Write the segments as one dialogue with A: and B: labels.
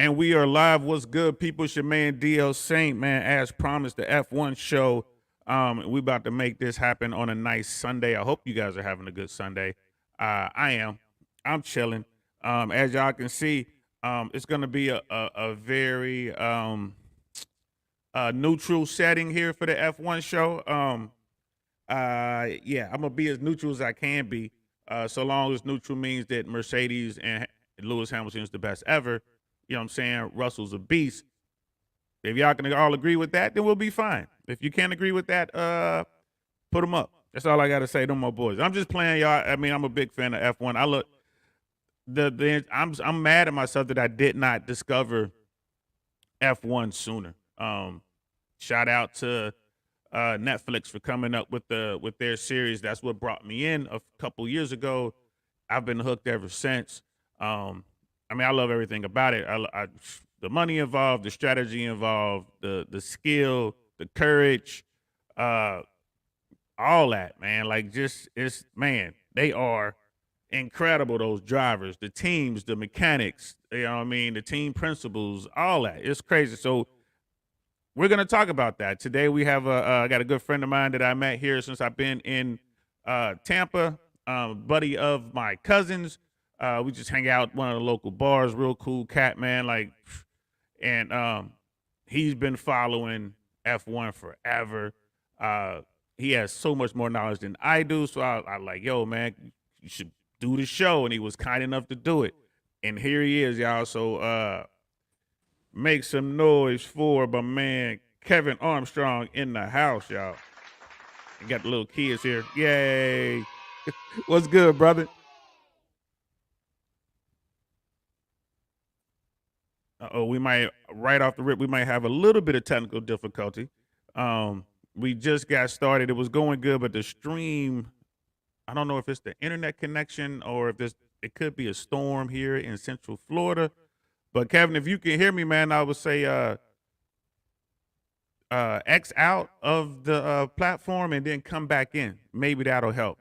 A: And we are live. What's good, people? It's your man DL Saint, man. As promised, the F1 show. We about to make this happen on a nice Sunday. I hope you guys are having a good Sunday. I am. I'm chilling. As y'all can see, it's gonna be a very neutral setting here for the F1 show. Yeah, I'm gonna be as neutral as I can be. So long as neutral means that Mercedes and Lewis Hamilton is the best ever. You know what I'm saying? Russell's a beast. If y'all can all agree with that, then we'll be fine. If you can't agree with that, put them up. That's all I gotta say to my boys. I'm just playing, y'all. I mean, I'm a big fan of F1. I look I'm mad at myself that I did not discover F1 sooner. Shout out to Netflix for coming up with their series. That's what brought me in a couple years ago. I've been hooked ever since. I mean, I love everything about it. The money involved, the strategy involved, the skill, the courage, all that, man. Like, just they are incredible. Those drivers, the teams, the mechanics. You know what I mean? The team principles, all that. It's crazy. So we're gonna talk about that today. We have I got a good friend of mine that I met here since I've been in Tampa. Buddy of my cousins. We just hang out at one of the local bars. Real cool cat, man. Like, and he's been following F1 forever. He has so much more knowledge than I do. So I like, yo, man, you should do the show. And he was kind enough to do it. And here he is, y'all. So make some noise for my man Kevin Armstrong in the house, y'all. We got the little kids here. Yay. What's good, brother? We might, right off the rip, we might have a little bit of technical difficulty. We just got started. It was going good, but the stream, I don't know if it's the internet connection or if it could be a storm here in Central Florida. But Kevin, if you can hear me, man, I would say X out of the platform and then come back in. Maybe that'll help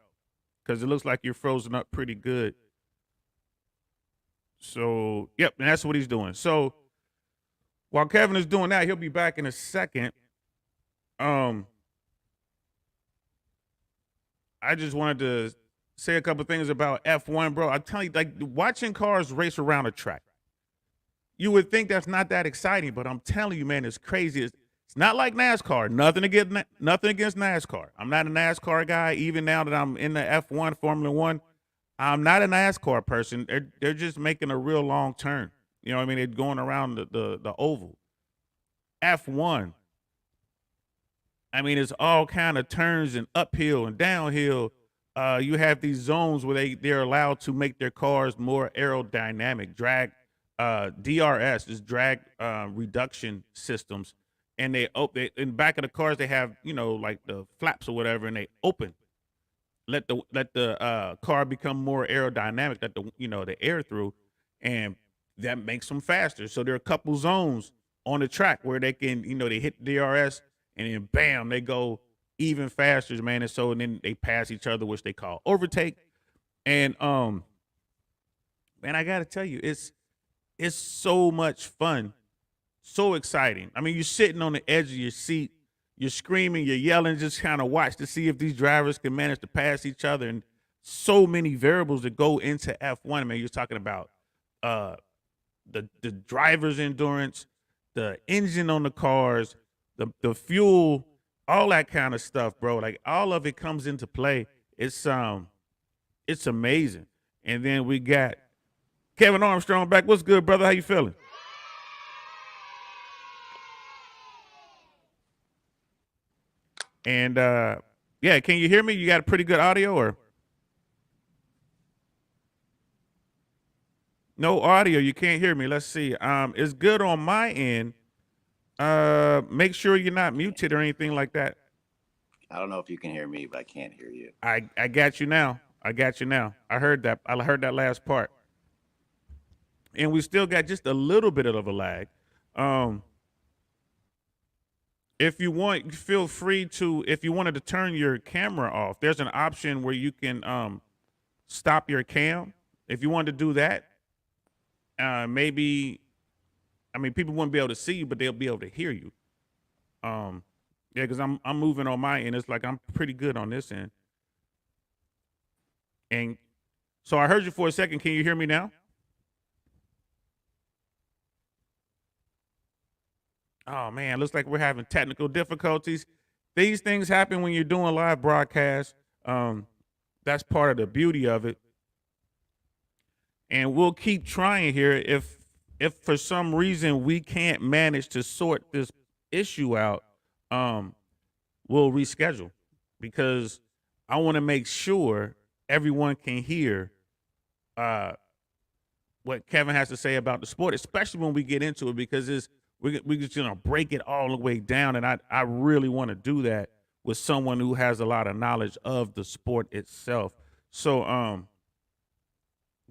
A: because it looks like you're frozen up pretty good. So, yep, and that's what he's doing. So, while Kevin is doing that, he'll be back in a second. I just wanted to say a couple things about F1, bro. I tell you, like, watching cars race around a track, you would think that's not that exciting, but I'm telling you, man, it's crazy. It's not like NASCAR. Nothing against NASCAR. I'm not a NASCAR guy. Even now that I'm in the F1 Formula One, I'm not a NASCAR person. They're just making a real long turn. You know what I mean? They're going around the oval. F1. I mean, it's all kind of turns and uphill and downhill. You have these zones where they're allowed to make their cars more aerodynamic. Drag DRS is drag reduction systems, and they in the back of the cars they have like the flaps or whatever, and they open. Let the car become more aerodynamic, let the air through, and that makes them faster. So there are a couple zones on the track where they can, they hit DRS and then bam, they go even faster, man. And then they pass each other, which they call overtake. And man, I gotta tell you, it's so much fun, so exciting. I mean, you're sitting on the edge of your seat. You're screaming, you're yelling, just kind of watch to see if these drivers can manage to pass each other. And so many variables that go into F1, man. You're talking about the driver's endurance, the engine on the cars, the fuel, all that kind of stuff, bro. Like, all of it comes into play. It's amazing. And then we got Kevin Armstrong back. What's good, brother? How you feeling? And yeah, can you hear me? You got a pretty good audio or no audio? You can't hear me. Let's see. It's good on my end. Make sure you're not muted or anything like that.
B: I don't know if you can hear me, but I can't hear you.
A: I got you now. I heard that. I heard that last part. And we still got just a little bit of a lag. If you want, feel free to, if you wanted to turn your camera off, there's an option where you can stop your cam. If you want to do that, maybe I mean, people wouldn't be able to see you, but they'll be able to hear you. Yeah, because I'm moving on my end. It's like I'm pretty good on this end. And so I heard you for a second. Can you hear me now? Oh man, looks like we're having technical difficulties. These things happen when you're doing live broadcasts. That's part of the beauty of it. And we'll keep trying here. If for some reason we can't manage to sort this issue out, we'll reschedule because I want to make sure everyone can hear what Kevin has to say about the sport, especially when we get into it, because we're just gonna break it all the way down, and I really want to do that with someone who has a lot of knowledge of the sport itself. So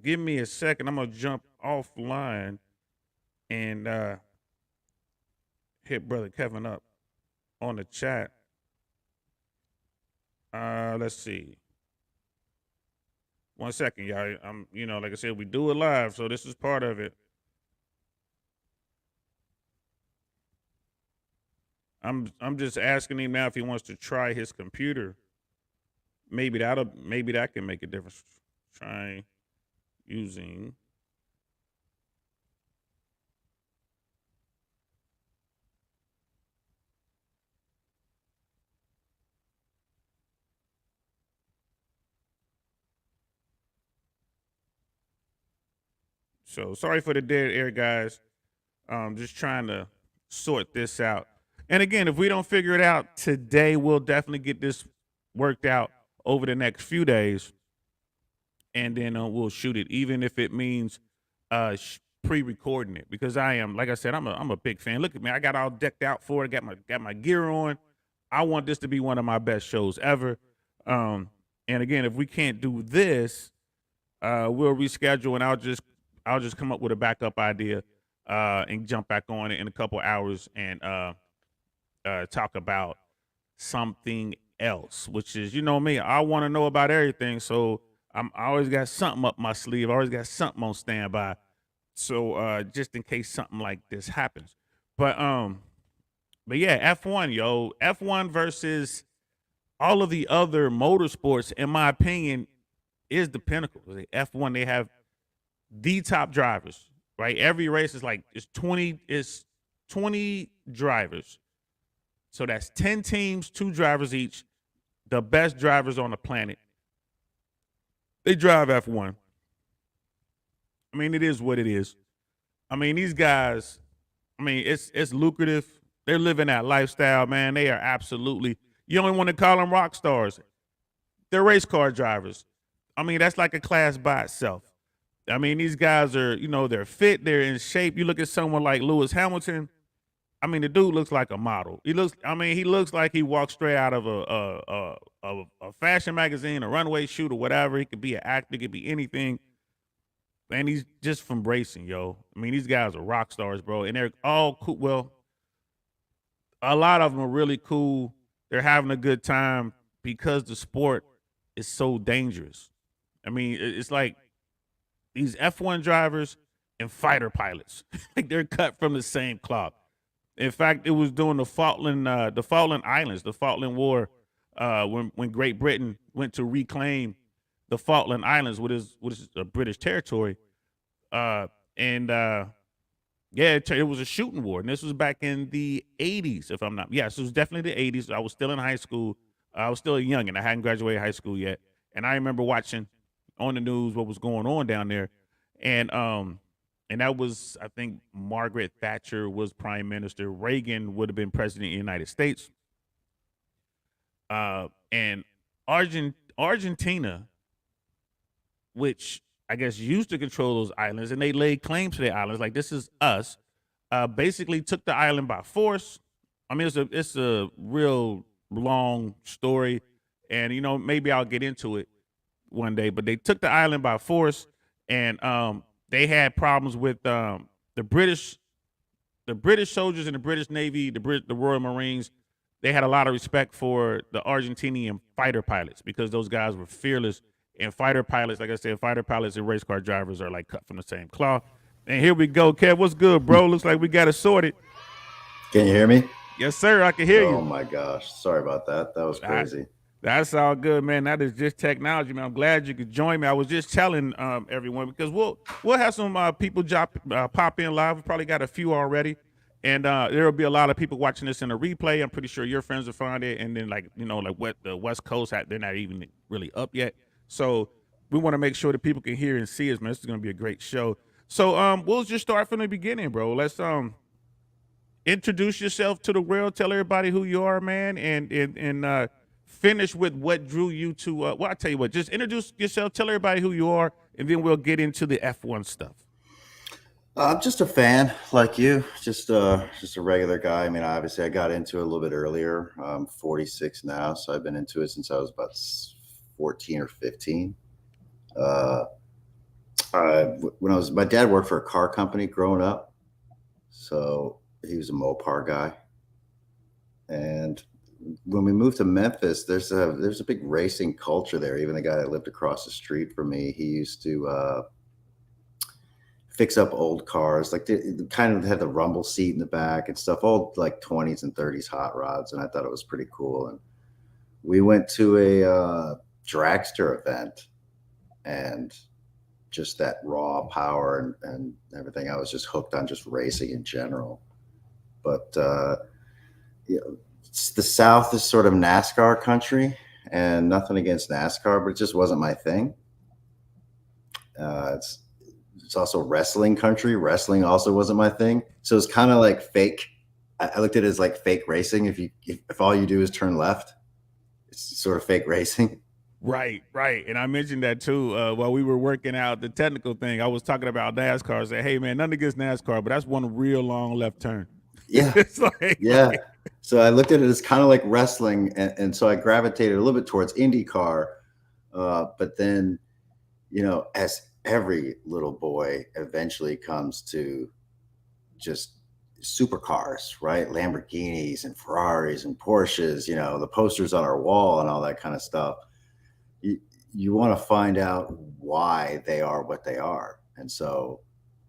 A: give me a second. I'm gonna jump offline and hit brother Kevin up on the chat. Let's see. 1 second, y'all. I'm, like I said, we do it live, so this is part of it. I'm just asking him now if he wants to try his computer. Maybe that can make a difference. Try using. So sorry for the dead air, guys. Just trying to sort this out. And again, if we don't figure it out today, we'll definitely get this worked out over the next few days, and then we'll shoot it, even if it means pre-recording it. Because I am, like I said, I'm a big fan. Look at me, I got all decked out for it. Got my gear on. I want this to be one of my best shows ever. And again, if we can't do this, we'll reschedule, and I'll just come up with a backup idea and jump back on it in a couple hours and talk about something else, which is, me, I want to know about everything. So I always got something up my sleeve. I always got something on standby. So just in case something like this happens. But yeah, F1, yo. F1 versus all of the other motorsports, in my opinion, is the pinnacle. The F1, they have the top drivers, right? Every race is like it's 20 drivers. So that's 10 teams, 2 drivers each, the best drivers on the planet. They drive F1. I mean, it is what it is. I mean, these guys, it's lucrative. They're living that lifestyle, man. They are absolutely, you only want to call them rock stars. They're race car drivers. I mean, that's like a class by itself. I mean, these guys are, they're fit, they're in shape. You look at someone like Lewis Hamilton. I mean, the dude looks like a model. He looks like he walked straight out of a fashion magazine, a runway shoot, or whatever. He could be an actor, he could be anything. And he's just from racing, yo. I mean, these guys are rock stars, bro. And they're all cool. Well, a lot of them are really cool. They're having a good time because the sport is so dangerous. I mean, it's like these F1 drivers and fighter pilots, like they're cut from the same cloth. In fact, it was during the Falkland Islands, the Falkland War, when Great Britain went to reclaim the Falkland Islands, which is a British territory, yeah, it was a shooting war, and this was back in the 80s, if I'm not. Yes, it was definitely the 80s. I was still in high school. I was still young, and I hadn't graduated high school yet. And I remember watching on the news what was going on down there, and that was, I think, Margaret Thatcher was prime minister. Reagan would have been president of the United States. And Argentina, which I guess used to control those islands, and they laid claim to the islands, like this is us, basically took the island by force. I mean, it's a real long story, and maybe I'll get into it one day. But they took the island by force, and they had problems with the British soldiers in the British Navy, the Royal Marines. They had a lot of respect for the Argentinian fighter pilots because those guys were fearless. And fighter pilots, like I said, fighter pilots and race car drivers are like cut from the same cloth. And here we go, Kev. What's good, bro? Looks like we got it sorted.
B: Can you hear me?
A: Yes, sir. I can hear
B: Oh
A: you.
B: my gosh. Sorry about that. That was
A: I,
B: crazy.
A: that's all good, man. That is just technology, man. I'm glad you could join me. I was just telling everyone because we'll have some people pop in live. We probably got a few already, and there will be a lot of people watching this in a replay. I'm pretty sure your friends will find it, and then like what the West Coast, they're not even really up yet. So we want to make sure that people can hear and see us, man. This is gonna be a great show. So we'll just start from the beginning, bro. Let's introduce yourself to the world. Tell everybody who you are, man, and finish with what drew you to. Well, I tell you what, just introduce yourself. Tell everybody who you are, and then we'll get into the F1 stuff.
B: I'm just a fan like you, just a regular guy. I mean, obviously, I got into it a little bit earlier. I'm 46 now, so I've been into it since I was about 14 or 15. Uh, my dad worked for a car company growing up, so he was a Mopar guy. And when we moved to Memphis, there's a big racing culture there. Even the guy that lived across the street from me, he used to fix up old cars, like they kind of had the rumble seat in the back and stuff, old like 20s and 30s hot rods. And I thought it was pretty cool. And we went to a dragster event, and just that raw power and everything. I was just hooked on just racing in general. But the South is sort of NASCAR country, and nothing against NASCAR, but it just wasn't my thing. It's also wrestling country. Wrestling also wasn't my thing. So it's kind of like fake. I looked at it as like fake racing. If all you do is turn left, it's sort of fake racing.
A: Right. And I mentioned that too while we were working out the technical thing. I was talking about NASCAR. I said, hey, man, nothing against NASCAR, but that's one real long left turn.
B: Yeah.
A: It's
B: yeah. So I looked at it as kind of like wrestling. And so I gravitated a little bit towards IndyCar. But then, as every little boy eventually comes to just supercars, right? Lamborghinis and Ferraris and Porsches, the posters on our wall and all that kind of stuff. You want to find out why they are what they are. And so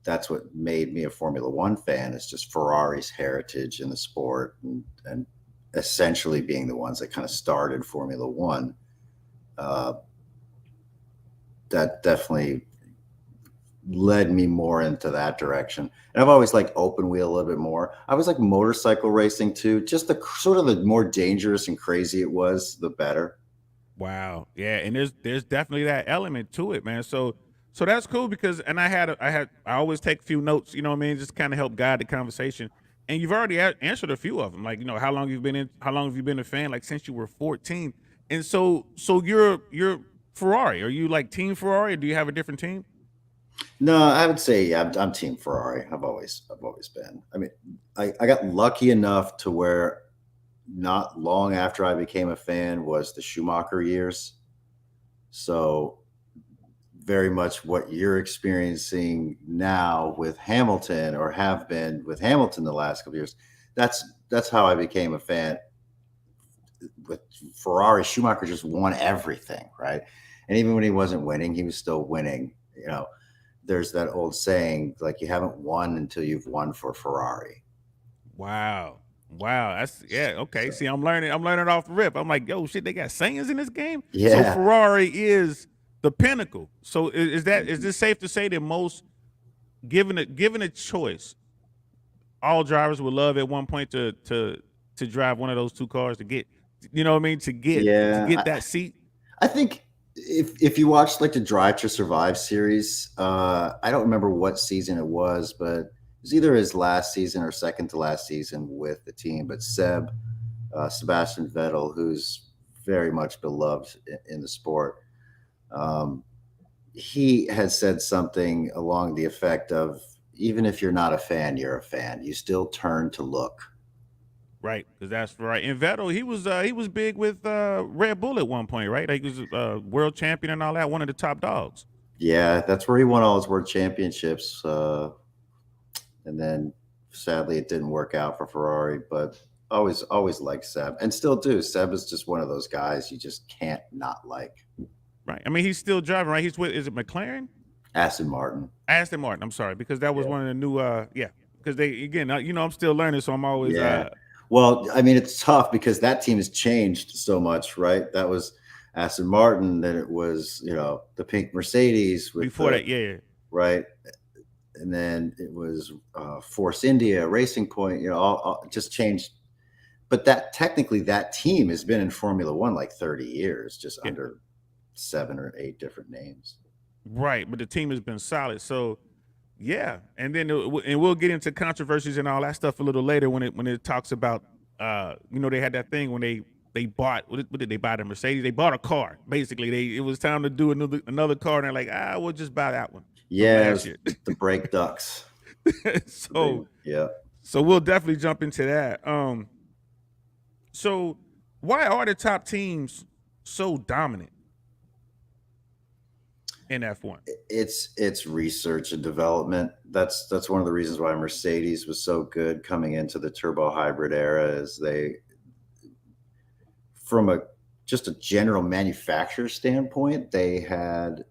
B: that's what made me a Formula One fan, is just Ferrari's heritage in the sport and essentially being the ones that kind of started Formula One. That definitely led me more into that direction. And I've always liked open wheel a little bit more. I was like motorcycle racing too. Just the sort of the more dangerous and crazy it was, the better.
A: Wow. Yeah, and there's definitely that element to it, man. So that's cool because and I always take a few notes, you know what I mean, just kind of help guide the conversation. And you've already answered a few of them, like how long have you been a fan, like since you were 14. And so you're Ferrari. Are you like team Ferrari, or do you have a different team?
B: No, I would say I'm Team Ferrari. I've always been. I mean, I got lucky enough to where not long after I became a fan was the Schumacher years. So very much what you're experiencing now with Hamilton, or have been with Hamilton the last couple of years. That's how I became a fan. With Ferrari, Schumacher just won everything, right? And even when he wasn't winning, he was still winning. There's that old saying, like, you haven't won until you've won for Ferrari.
A: Wow. That's okay. See, I'm learning off the rip. I'm like, yo, shit, they got sayings in this game.
B: Yeah.
A: So Ferrari is the pinnacle. So is this safe to say that most given a choice, all drivers would love at one point to drive one of those two cars to get, you know what I mean, to get that seat?
B: I think if you watched like the Drive to Survive series, I don't remember what season it was, but it was either his last season or second to last season with the team. But Sebastian Vettel, who's very much beloved in the sport, he has said something along the effect of, even if you're not a fan, you're a fan. You still turn to look.
A: Right, because that's right. And Vettel, he was big with Red Bull at one point, right? Like he was world champion and all that, one of the top dogs.
B: Yeah, that's where he won all his world championships. And then sadly it didn't work out for Ferrari, but always liked Seb, and still do. Seb is just one of those guys you just can't not like.
A: Right. I mean, he's still driving, right? He's with, is it McLaren?
B: Aston Martin.
A: Aston Martin. I'm sorry, because that was
B: Yeah.
A: one of the new. Yeah, because they again, I'm still learning, so I'm always.
B: Yeah. Well, I mean, it's tough because that team has changed so much, right? That was Aston Martin, then it was, the pink Mercedes with
A: Before
B: the
A: that, yeah.
B: right, and then it was Force India, Racing Point, all just changed. But that technically, that team has been in Formula One like 30 years, just
A: Yeah.
B: under 7 or 8 different names.
A: Right, but the team has been solid. So yeah, and then and we'll get into controversies and all that stuff a little later when it talks about they had that thing when they bought what did they buy, the Mercedes? They bought a car basically. It was time to do another car, and they're like, we'll just buy that one from
B: Yeah, it
A: last
B: was
A: year.
B: the brake ducts.
A: so
B: Yeah.
A: so we'll definitely jump into that. So why are the top teams so dominant in F1?
B: It's research and development. That's one of the reasons why Mercedes was so good coming into the turbo hybrid era, is they, from just a general manufacturer standpoint, they had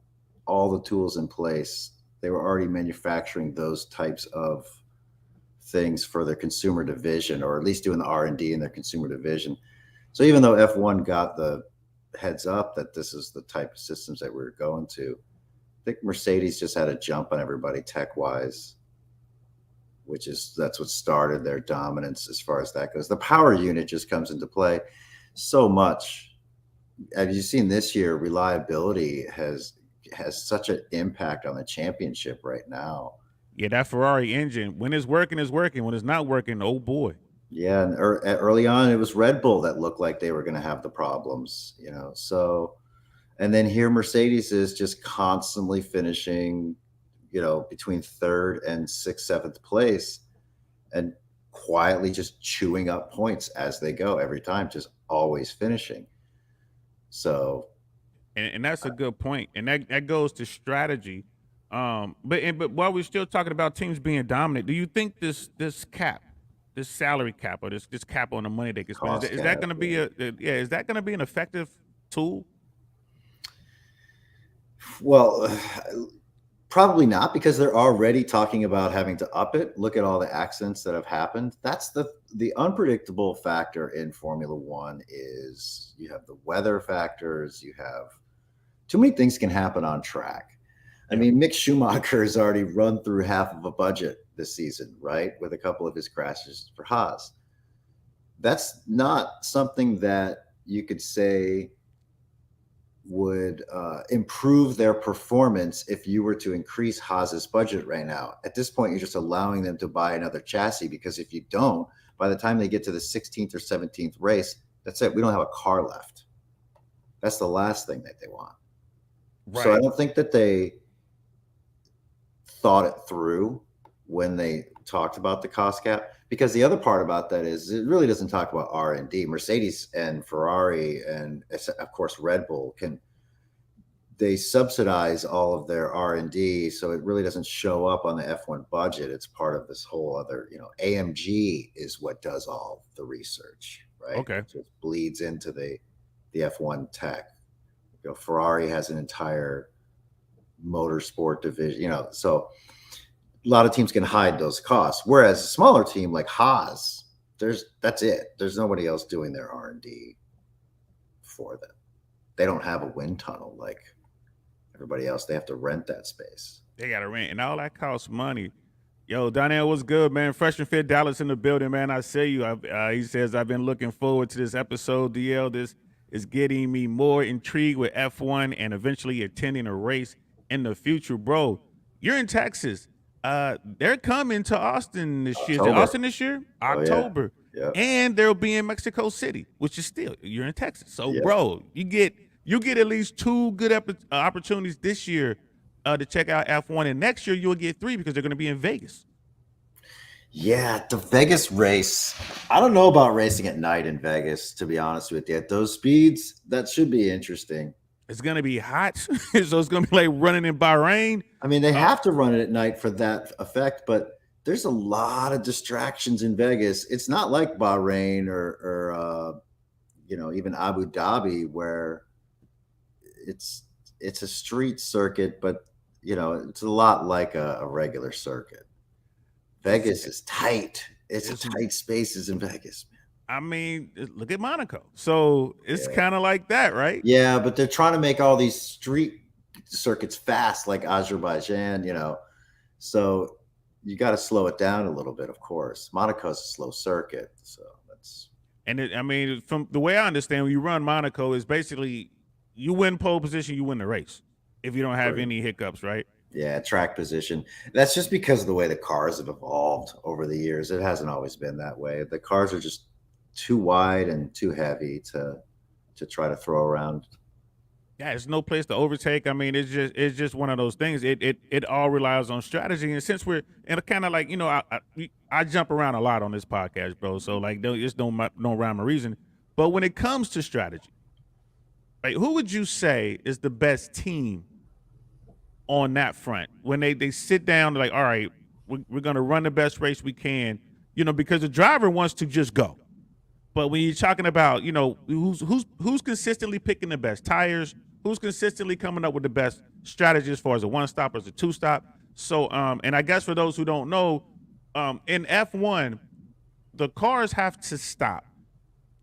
B: all the tools in place. They were already manufacturing those types of things for their consumer division, or at least doing the R&D in their consumer division. So even though F1 got the heads up that this is the type of systems that we're going to, I think Mercedes just had a jump on everybody tech wise, that's what started their dominance as far as that goes. The power unit just comes into play so much. As you've seen this year, reliability has such an impact on the championship right now.
A: Yeah, that Ferrari engine, when it's working, it's working. When it's not working, oh boy.
B: Yeah, and early on, it was Red Bull that looked like they were going to have the problems, So, and then here Mercedes is just constantly finishing, between third and sixth, seventh place, and quietly just chewing up points as they go every time, just always finishing. So,
A: And that's a good point. And that goes to strategy. But while we're still talking about teams being dominant, do you think this cap, this salary cap, or this cap on the money they can spend, is that going to be is that going to be an effective tool?
B: Well, probably not, because they're already talking about having to up it. Look at all the accidents that have happened. That's the unpredictable factor in Formula One. Is you have the weather factors, you have too many things can happen on track. I mean, Mick Schumacher has already run through half of a budget this season, right? With a couple of his crashes for Haas. That's not something that you could say would improve their performance if you were to increase Haas's budget right now. At this point, you're just allowing them to buy another chassis, because if you don't, by the time they get to the 16th or 17th race, that's it. We don't have a car left. That's the last thing that they want. Right. So I don't think that they thought it through when they talked about the cost cap, because the other part about that is it really doesn't talk about R&D. Mercedes and Ferrari and of course Red Bull they subsidize all of their R&D, so it really doesn't show up on the F1 budget. It's part of this whole other, AMG is what does all the research, right?
A: Okay.
B: So it bleeds into the F1 tech. Ferrari has an entire motorsport division, so a lot of teams can hide those costs. Whereas a smaller team like Haas, that's it. There's nobody else doing their R&D for them. They don't have a wind tunnel like everybody else. They have to rent that space.
A: They got to rent, and all that costs money. Yo, Donnell, what's good, man? Freshman Fit Dallas in the building, man. I see you. He says, I've been looking forward to this episode, DL. This is getting me more intrigued with F1 and eventually attending a race in the future. Bro, you're in Texas. They're coming to Austin this year. Is it Austin this year? October.
B: Oh, yeah.
A: And they'll be in Mexico City, which is still, you're in Texas. So, bro, you get at least 2 good opportunities this year to check out F1, and next year you'll get 3 because they're going to be in Vegas.
B: Yeah, the Vegas race. I don't know about racing at night in Vegas, to be honest with you. At those speeds, that should be interesting.
A: It's going to be hot, so it's going to be like running in Bahrain.
B: I mean, they have to run it at night for that effect, but there's a lot of distractions in Vegas. It's not like Bahrain or even Abu Dhabi, where it's a street circuit, but it's a lot like a regular circuit.
A: It's
B: Vegas is tight. It's a
A: it's
B: tight spaces in Vegas.
A: I mean, look at Monaco. So it's
B: Yeah.
A: kind of like that, right?
B: Yeah, but they're trying to make all these street circuits fast, like Azerbaijan, So you got to slow it down a little bit, of course. Monaco's a slow circuit, so that's
A: And I mean, from the way I understand, when you run Monaco, is basically you win pole position, you win the race if you don't have
B: pretty.
A: any hiccups, right?
B: Yeah, track position. That's just because of the way the cars have evolved over the years. It hasn't always been that way. The cars are just too wide and too heavy to try to throw around.
A: Yeah, there's no place to overtake. I mean, it's just one of those things. It all relies on strategy. And since we're and kind of like I jump around a lot on this podcast, bro. So like, it's no rhyme or reason. But when it comes to strategy, like who would you say is the best team on that front when they sit down like, all right, we're going to run the best race we can, because the driver wants to just go. But when you're talking about, who's consistently picking the best tires, who's consistently coming up with the best strategy as far as a one stop or as a two stop. So, and I guess for those who don't know, in F1, the cars have to stop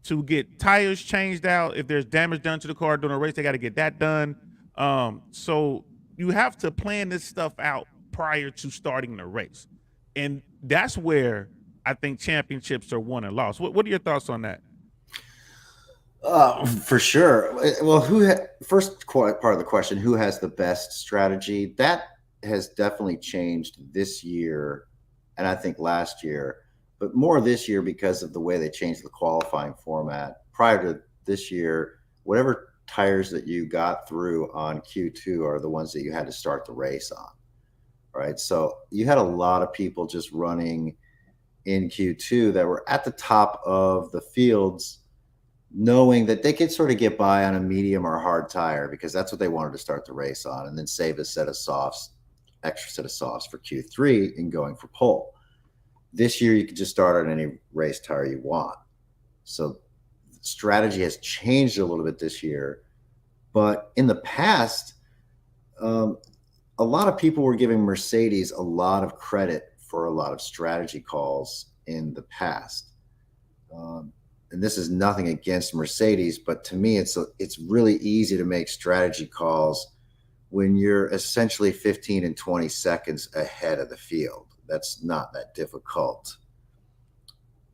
A: to get tires changed out. If there's damage done to the car during a race, they got to get that done. So you have to plan this stuff out prior to starting the race, and that's where I think championships are won and lost. What are your thoughts on that?
B: For sure. Well, first part of the question, who has the best strategy? That has definitely changed this year, and I think last year, but more this year because of the way they changed the qualifying format. Prior to this year, whatever tires that you got through on Q2 are the ones that you had to start the race on, right? So you had a lot of people just running in Q2 that were at the top of the fields, knowing that they could sort of get by on a medium or hard tire because that's what they wanted to start the race on, and then save a extra set of softs for Q3 and going for pole. This year, you can just start on any race tire you want. So strategy has changed a little bit this year. But in the past, a lot of people were giving Mercedes a lot of credit for a lot of strategy calls in the past. And this is nothing against Mercedes, but to me, it's really easy to make strategy calls when you're essentially 15 and 20 seconds ahead of the field. That's not that difficult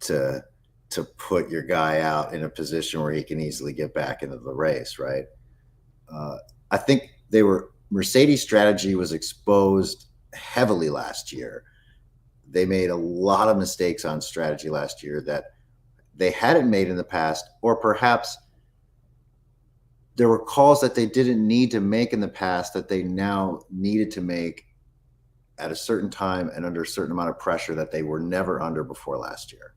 B: to put your guy out in a position where he can easily get back into the race, right? I think Mercedes strategy was exposed heavily last year. They made a lot of mistakes on strategy last year that they hadn't made in the past, or perhaps there were calls that they didn't need to make in the past that they now needed to make at a certain time and under a certain amount of pressure that they were never under before last year.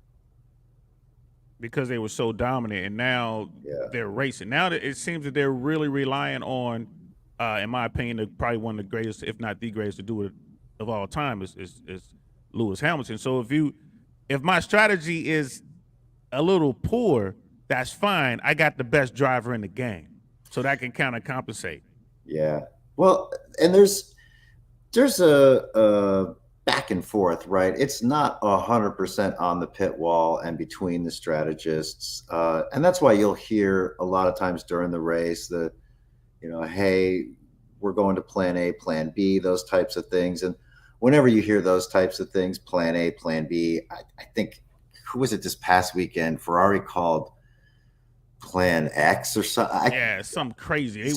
A: Because they were so dominant, and now they're racing. Now it seems that they're really relying on, in my opinion, probably one of the greatest, if not the greatest, to do it of all time is Lewis Hamilton. So if my strategy is a little poor, that's fine. I got the best driver in the game, so that can kind of compensate.
B: Yeah. Well, and there's a back and forth, right? It's not 100% on the pit wall and between the strategists, and that's why you'll hear a lot of times during the race hey, we're going to plan A, plan B, those types of things. And whenever you hear those types of things, plan A, plan B, I think, who was it this past weekend? Ferrari called plan X or something.
A: Yeah, something crazy.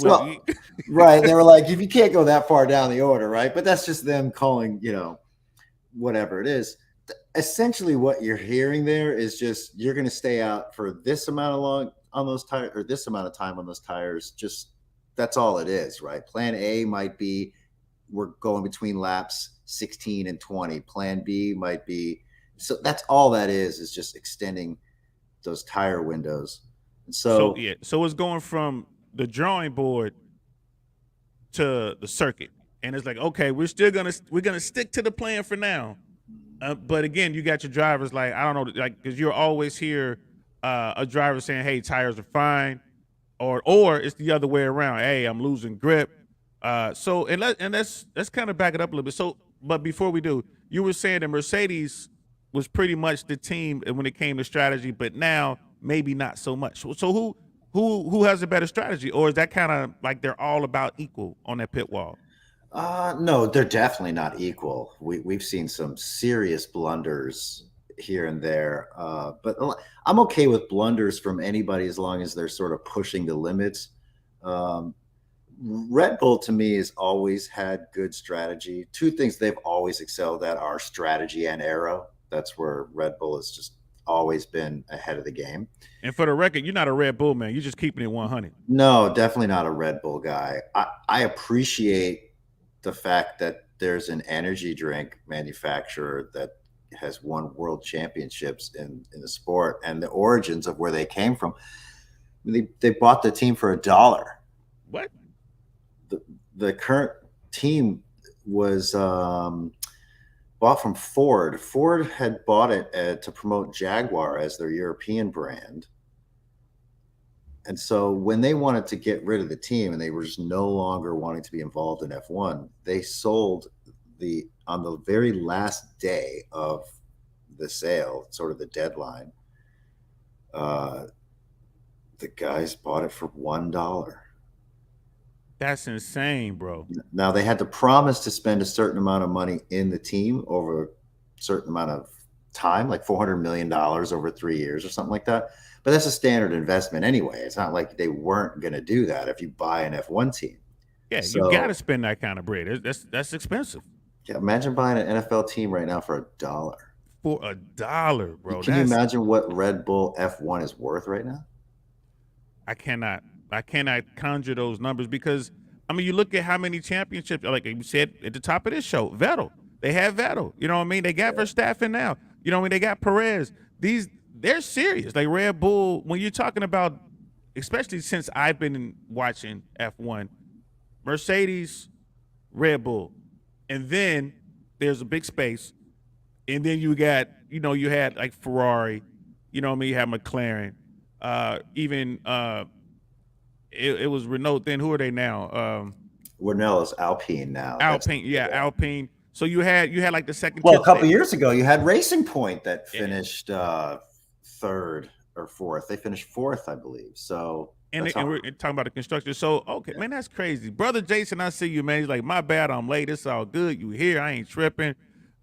B: Right. They were like, if you can't go that far down the order, right? But that's just them calling, whatever it is. Essentially, what you're hearing there is just you're going to stay out for this amount of long on those tires, or this amount of time on those tires. Just that's all it is, right? Plan A might be we're going between laps 16 and 20. Plan B might be, so that's all that is just extending those tire windows. And so
A: it's going from the drawing board to the circuit, and it's like, okay, we're gonna stick to the plan for now. But again, you got your drivers like, I don't know, like, because you're always hear a driver saying, "Hey, tires are fine," or it's the other way around. Hey, I'm losing grip. So let's kind of back it up a little bit. So, but before we do, you were saying that Mercedes was pretty much the team when it came to strategy, but now maybe not so much. So who has a better strategy, or is that kind of like they're all about equal on that pit wall?
B: No, they're definitely not equal. We've seen some serious blunders here and there, but I'm okay with blunders from anybody as long as they're sort of pushing the limits. Um, Red Bull to me has always had good strategy. Two things they've always excelled at are strategy and aero. That's where Red Bull has just always been ahead of the game.
A: And for the record, you're not a Red Bull man. You're just keeping it 100.
B: No, definitely not a Red Bull guy. I appreciate the fact that there's an energy drink manufacturer that has won world championships in the sport and the origins of where they came from. They bought the team for $1.
A: What?
B: The current team was bought from Ford. Ford had bought it to promote Jaguar as their European brand. And so when they wanted to get rid of the team and they were just no longer wanting to be involved in F1, they sold on the very last day of the sale, sort of the deadline. The guys bought it for $1.
A: That's insane, bro.
B: Now they had to promise to spend a certain amount of money in the team over a certain amount of time, like $400 million over 3 years or something like that. But that's a standard investment anyway. It's not like they weren't going to do that if you buy an F1 team.
A: Yeah, you
B: So
A: got to spend that kind of bread. That's expensive.
B: yeah, imagine buying an NFL team right now for $1.
A: For $1, bro.
B: Can you imagine what Red Bull F1 is worth right now?
A: I cannot conjure those numbers because I mean you look at how many championships, like you said at the top of this show, Vettel. They have Vettel. You know what I mean? They got Verstappen now. You know what I mean? They got Perez. They're serious. Like Red Bull, when you're talking about, especially since I've been watching F1, Mercedes, Red Bull, and then there's a big space, and then you got, you had like Ferrari, you know what I mean? You had McLaren, even it was Renault. Then who are they now?
B: Renault is Alpine now.
A: Alpine, yeah, Alpine. So you had like the second.
B: Well, a couple years ago, you had Racing Point that
A: Yeah.
B: finished third or fourth. They finished fourth, I believe. So
A: And we're talking about the construction. So, okay, man, that's crazy. Brother Jason, I see you, man. He's like, my bad, I'm late. It's all good. You here. I ain't tripping.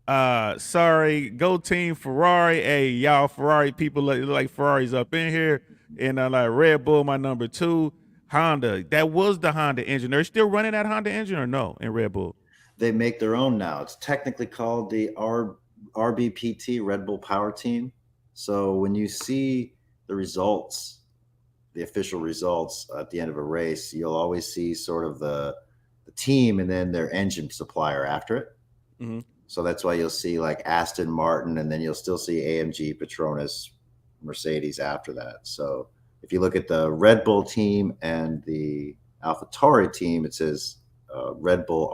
A: Sorry. Go team Ferrari. Hey, y'all Ferrari people look like Ferrari's up in here. And like Red Bull, my number 2. Honda. That was the Honda engine. They're still running that Honda engine or no in Red Bull?
B: They make their own now. It's technically called the RBPT, Red Bull Power Team. So when you see the results, the official results at the end of a race, you'll always see sort of the team and then their engine supplier after it.
A: Mm-hmm.
B: So that's why you'll see like Aston Martin, and then you'll still see AMG, Petronas, Mercedes after that. So if you look at the Red Bull team and the AlphaTauri team, it says Red Bull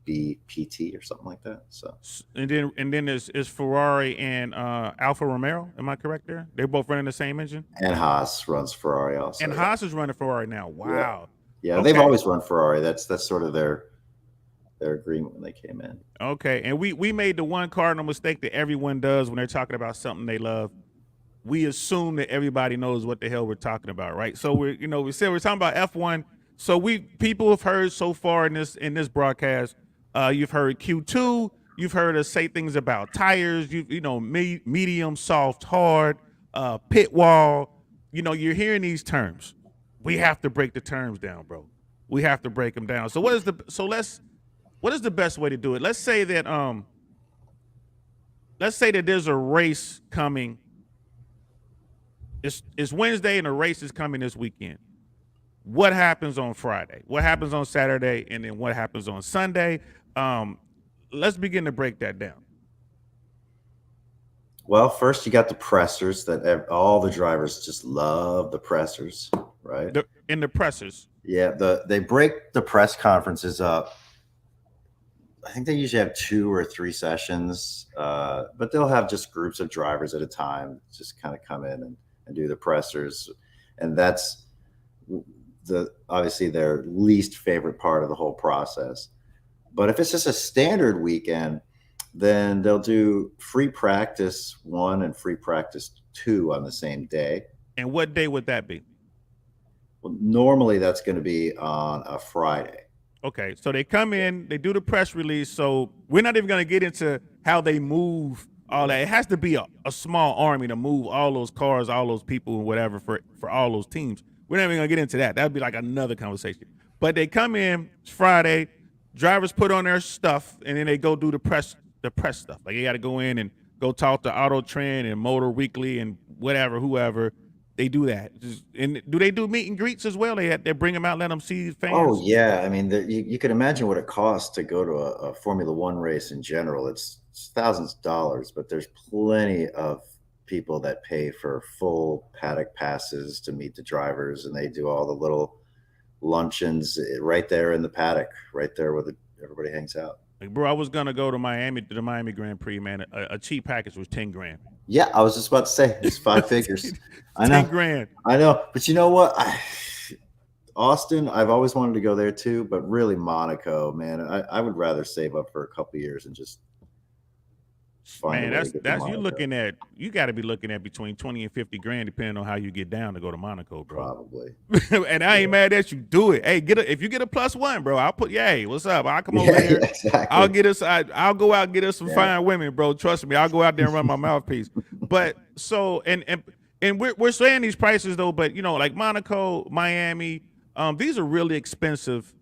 B: RBPT or something like that. So
A: and then there's Ferrari and Alfa Romeo. Am I correct there? They're both running the same engine.
B: And Haas runs Ferrari also.
A: And Haas is running Ferrari now. Wow.
B: Yeah, okay. They've always run Ferrari. That's sort of their agreement when they came in.
A: Okay, and we made the one cardinal mistake that everyone does when they're talking about something they love. We assume that everybody knows what the hell we're talking about, right? So we said we're talking about F1. So people have heard so far in this broadcast. You've heard Q2. You've heard us say things about tires. Medium, soft, hard, pit wall. You're hearing these terms. We have to break the terms down, bro. We have to break them down. So what is the best way to do it? Let's say that there's a race coming. It's Wednesday and a race is coming this weekend. What happens on Friday? What happens on Saturday? And then what happens on Sunday? Let's begin to break that down.
B: Well, first you got the pressers that all the drivers just love the pressers, right?
A: The pressers.
B: Yeah, they break the press conferences up. I think they usually have 2 or 3 sessions, but they'll have just groups of drivers at a time just kind of come in and do the pressers. And that's obviously their least favorite part of the whole process. But if it's just a standard weekend, then they'll do free practice 1 and free practice 2 on the same day.
A: And what day would that be?
B: Well, normally that's going to be on a Friday.
A: Okay, so they come in, they do the press release. So we're not even going to get into how they move all that. It has to be a small army to move all those cars, all those people, and whatever for all those teams. We're not even going to get into that. That would be like another conversation. But they come in, it's Friday, drivers put on their stuff, and then they go do the press stuff. Like they got to go in and go talk to Auto Trend and Motor Weekly and whatever, whoever. They do that. And do they do meet and greets as well? They bring them out, let them see fans.
B: Oh yeah, I mean, you can imagine what it costs to go to a Formula One race in general. It's thousands of dollars, but there's plenty of people that pay for full paddock passes to meet the drivers, and they do all the little luncheons right there in the paddock, right there where everybody hangs out.
A: Like, bro, I was gonna go to the Miami Grand Prix, man. A cheap package was $10,000.
B: Yeah, I was just about to say it's 5 figures. I know,
A: $10,000.
B: I know, but you know what? Austin, I've always wanted to go there too, but really Monaco, man, I would rather save up for a couple years and just find.
A: Man, that's you got to be looking at between 20 and 50 grand, depending on how you get down to go to Monaco, bro.
B: Probably.
A: And I ain't mad at you. Do it. Hey, if you get a +1, bro, I'll put. Hey, what's up? I'll come over here.
B: Exactly.
A: I'll go out and get us some fine women, bro. Trust me, I'll go out there and run my mouthpiece. But so and we're saying these prices though, but like Monaco, Miami, these are really expensive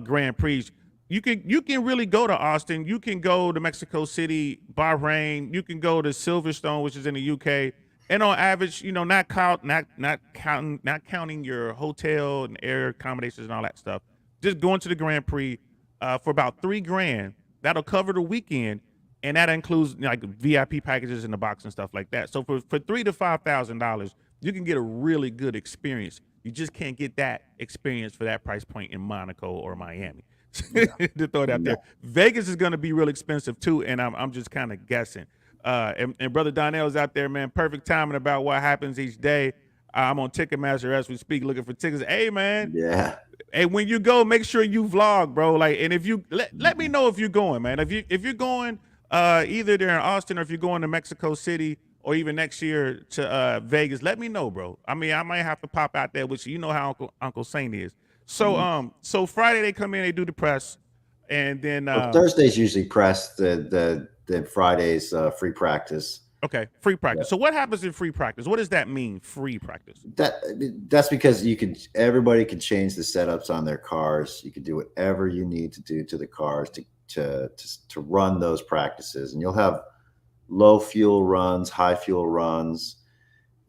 A: Grand Prix. You can really go to Austin. You can go to Mexico City, Bahrain. You can go to Silverstone, which is in the UK. And on average, not counting your hotel and air accommodations and all that stuff, just going to the Grand Prix for about $3,000. That'll cover the weekend, and that includes like VIP packages in the box and stuff like that. So for $3,000 to $5,000, you can get a really good experience. You just can't get that experience for that price point in Monaco or Miami. To throw it out there. Vegas is going to be real expensive too, and I'm just kind of guessing. And brother Donnell's out there, man. Perfect timing about what happens each day. I'm on Ticketmaster as we speak, looking for tickets. Hey, man.
B: Yeah.
A: Hey, when you go, make sure you vlog, bro. Like, and if you let me know if you're going, man. If you're going either there in Austin or if you're going to Mexico City or even next year to Vegas, let me know, bro. I mean, I might have to pop out there with you. You know how Uncle Saint is. So so Friday they come in, they do the press, and then
B: Thursday's usually press. The Friday's free practice.
A: Okay, free practice. Yeah. So what happens in free practice? What does that mean, free practice?
B: That's because everybody can change the setups on their cars. You can do whatever you need to do to the cars to run those practices, and you'll have low fuel runs, high fuel runs.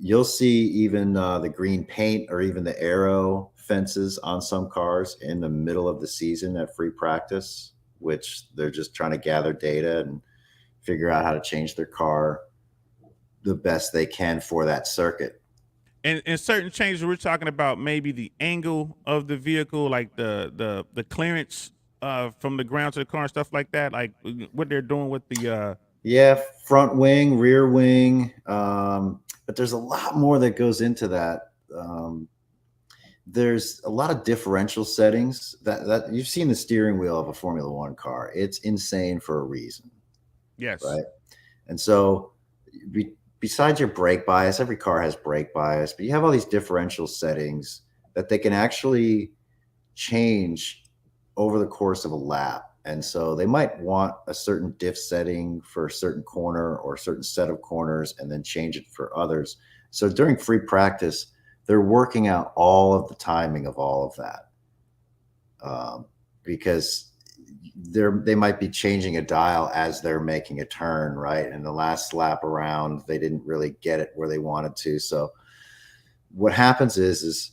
B: You'll see even the green paint or even the aero fences on some cars in the middle of the season at free practice, which they're just trying to gather data and figure out how to change their car the best they can for that circuit.
A: And certain changes, we're talking about maybe the angle of the vehicle, like the clearance from the ground to the car and stuff like that, like what they're doing with the
B: front wing, rear wing, but there's a lot more that goes into that. There's a lot of differential settings that you've seen the steering wheel of a Formula One car. It's insane for a reason.
A: Yes.
B: Right. And so besides your brake bias, every car has brake bias, but you have all these differential settings that they can actually change over the course of a lap. And so they might want a certain diff setting for a certain corner or a certain set of corners and then change it for others. So during free practice, they're working out all of the timing of all of that because they might be changing a dial as they're making a turn, right? And the last lap around, they didn't really get it where they wanted to. So what happens is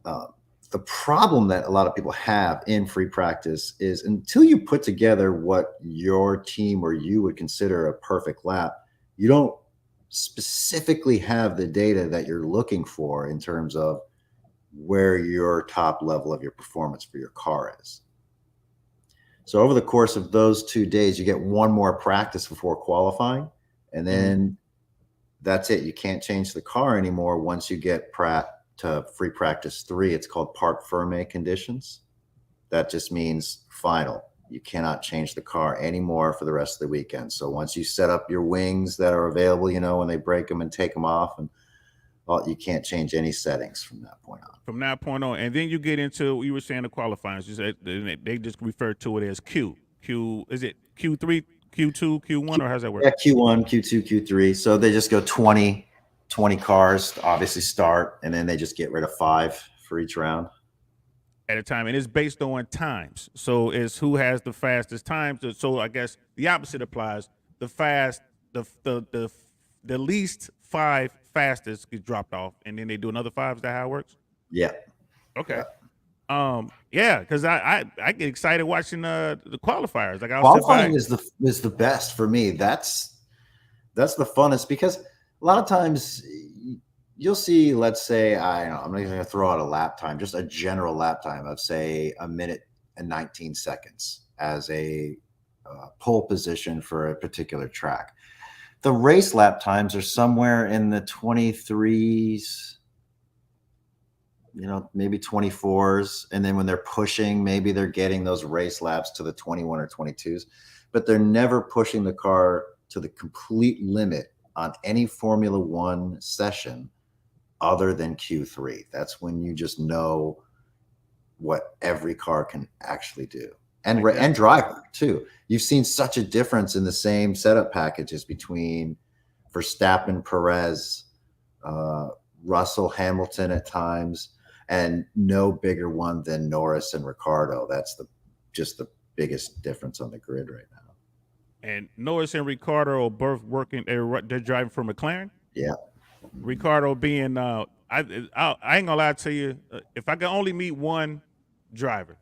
B: the problem that a lot of people have in free practice is until you put together what your team or you would consider a perfect lap, you don't specifically have the data that you're looking for in terms of where your top level of your performance for your car is. So over the course of those 2 days, you get one more practice before qualifying, and then that's it. You can't change the car anymore once you get to free practice 3, it's called parc fermé conditions. That just means final. You cannot change the car anymore for the rest of the weekend. So once you set up your wings that are available, when they break them and take them off, and you can't change any settings from that point on.
A: From that point on, and then you get into, you were saying the qualifiers. You said they just refer to it as Q. Is it Q3, Q2, Q1, or how's that work?
B: Yeah, Q1, Q2, Q3. So they just go 20 cars to obviously start, and then they just get rid of 5 for each round
A: at a time, and it's based on times. So it's who has the fastest times. So I guess the opposite applies. The least 5 fastest get dropped off, and then they do another 5. Is that how it works?
B: Yeah.
A: Okay. Yeah, because I get excited watching the qualifiers. Like
B: qualifying is the best for me. That's the funnest, because a lot of times you'll see, let's say, I'm not going to throw out a lap time, just a general lap time of, say, 1 minute and 19 seconds as a pole position for a particular track. The race lap times are somewhere in the 23s, maybe 24s. And then when they're pushing, maybe they're getting those race laps to the 21 or 22s, but they're never pushing the car to the complete limit on any Formula One session other than Q3. That's when you just know what every car can actually do. And driver too. You've seen such a difference in the same setup packages between Verstappen, Perez, Russell, Hamilton at times, and no bigger one than Norris and Ricciardo. That's just the biggest difference on the grid right now.
A: And Norris and Ricciardo are both working. They're driving for McLaren.
B: Yeah.
A: Ricciardo being, I ain't gonna lie to you. If I could only meet one driver,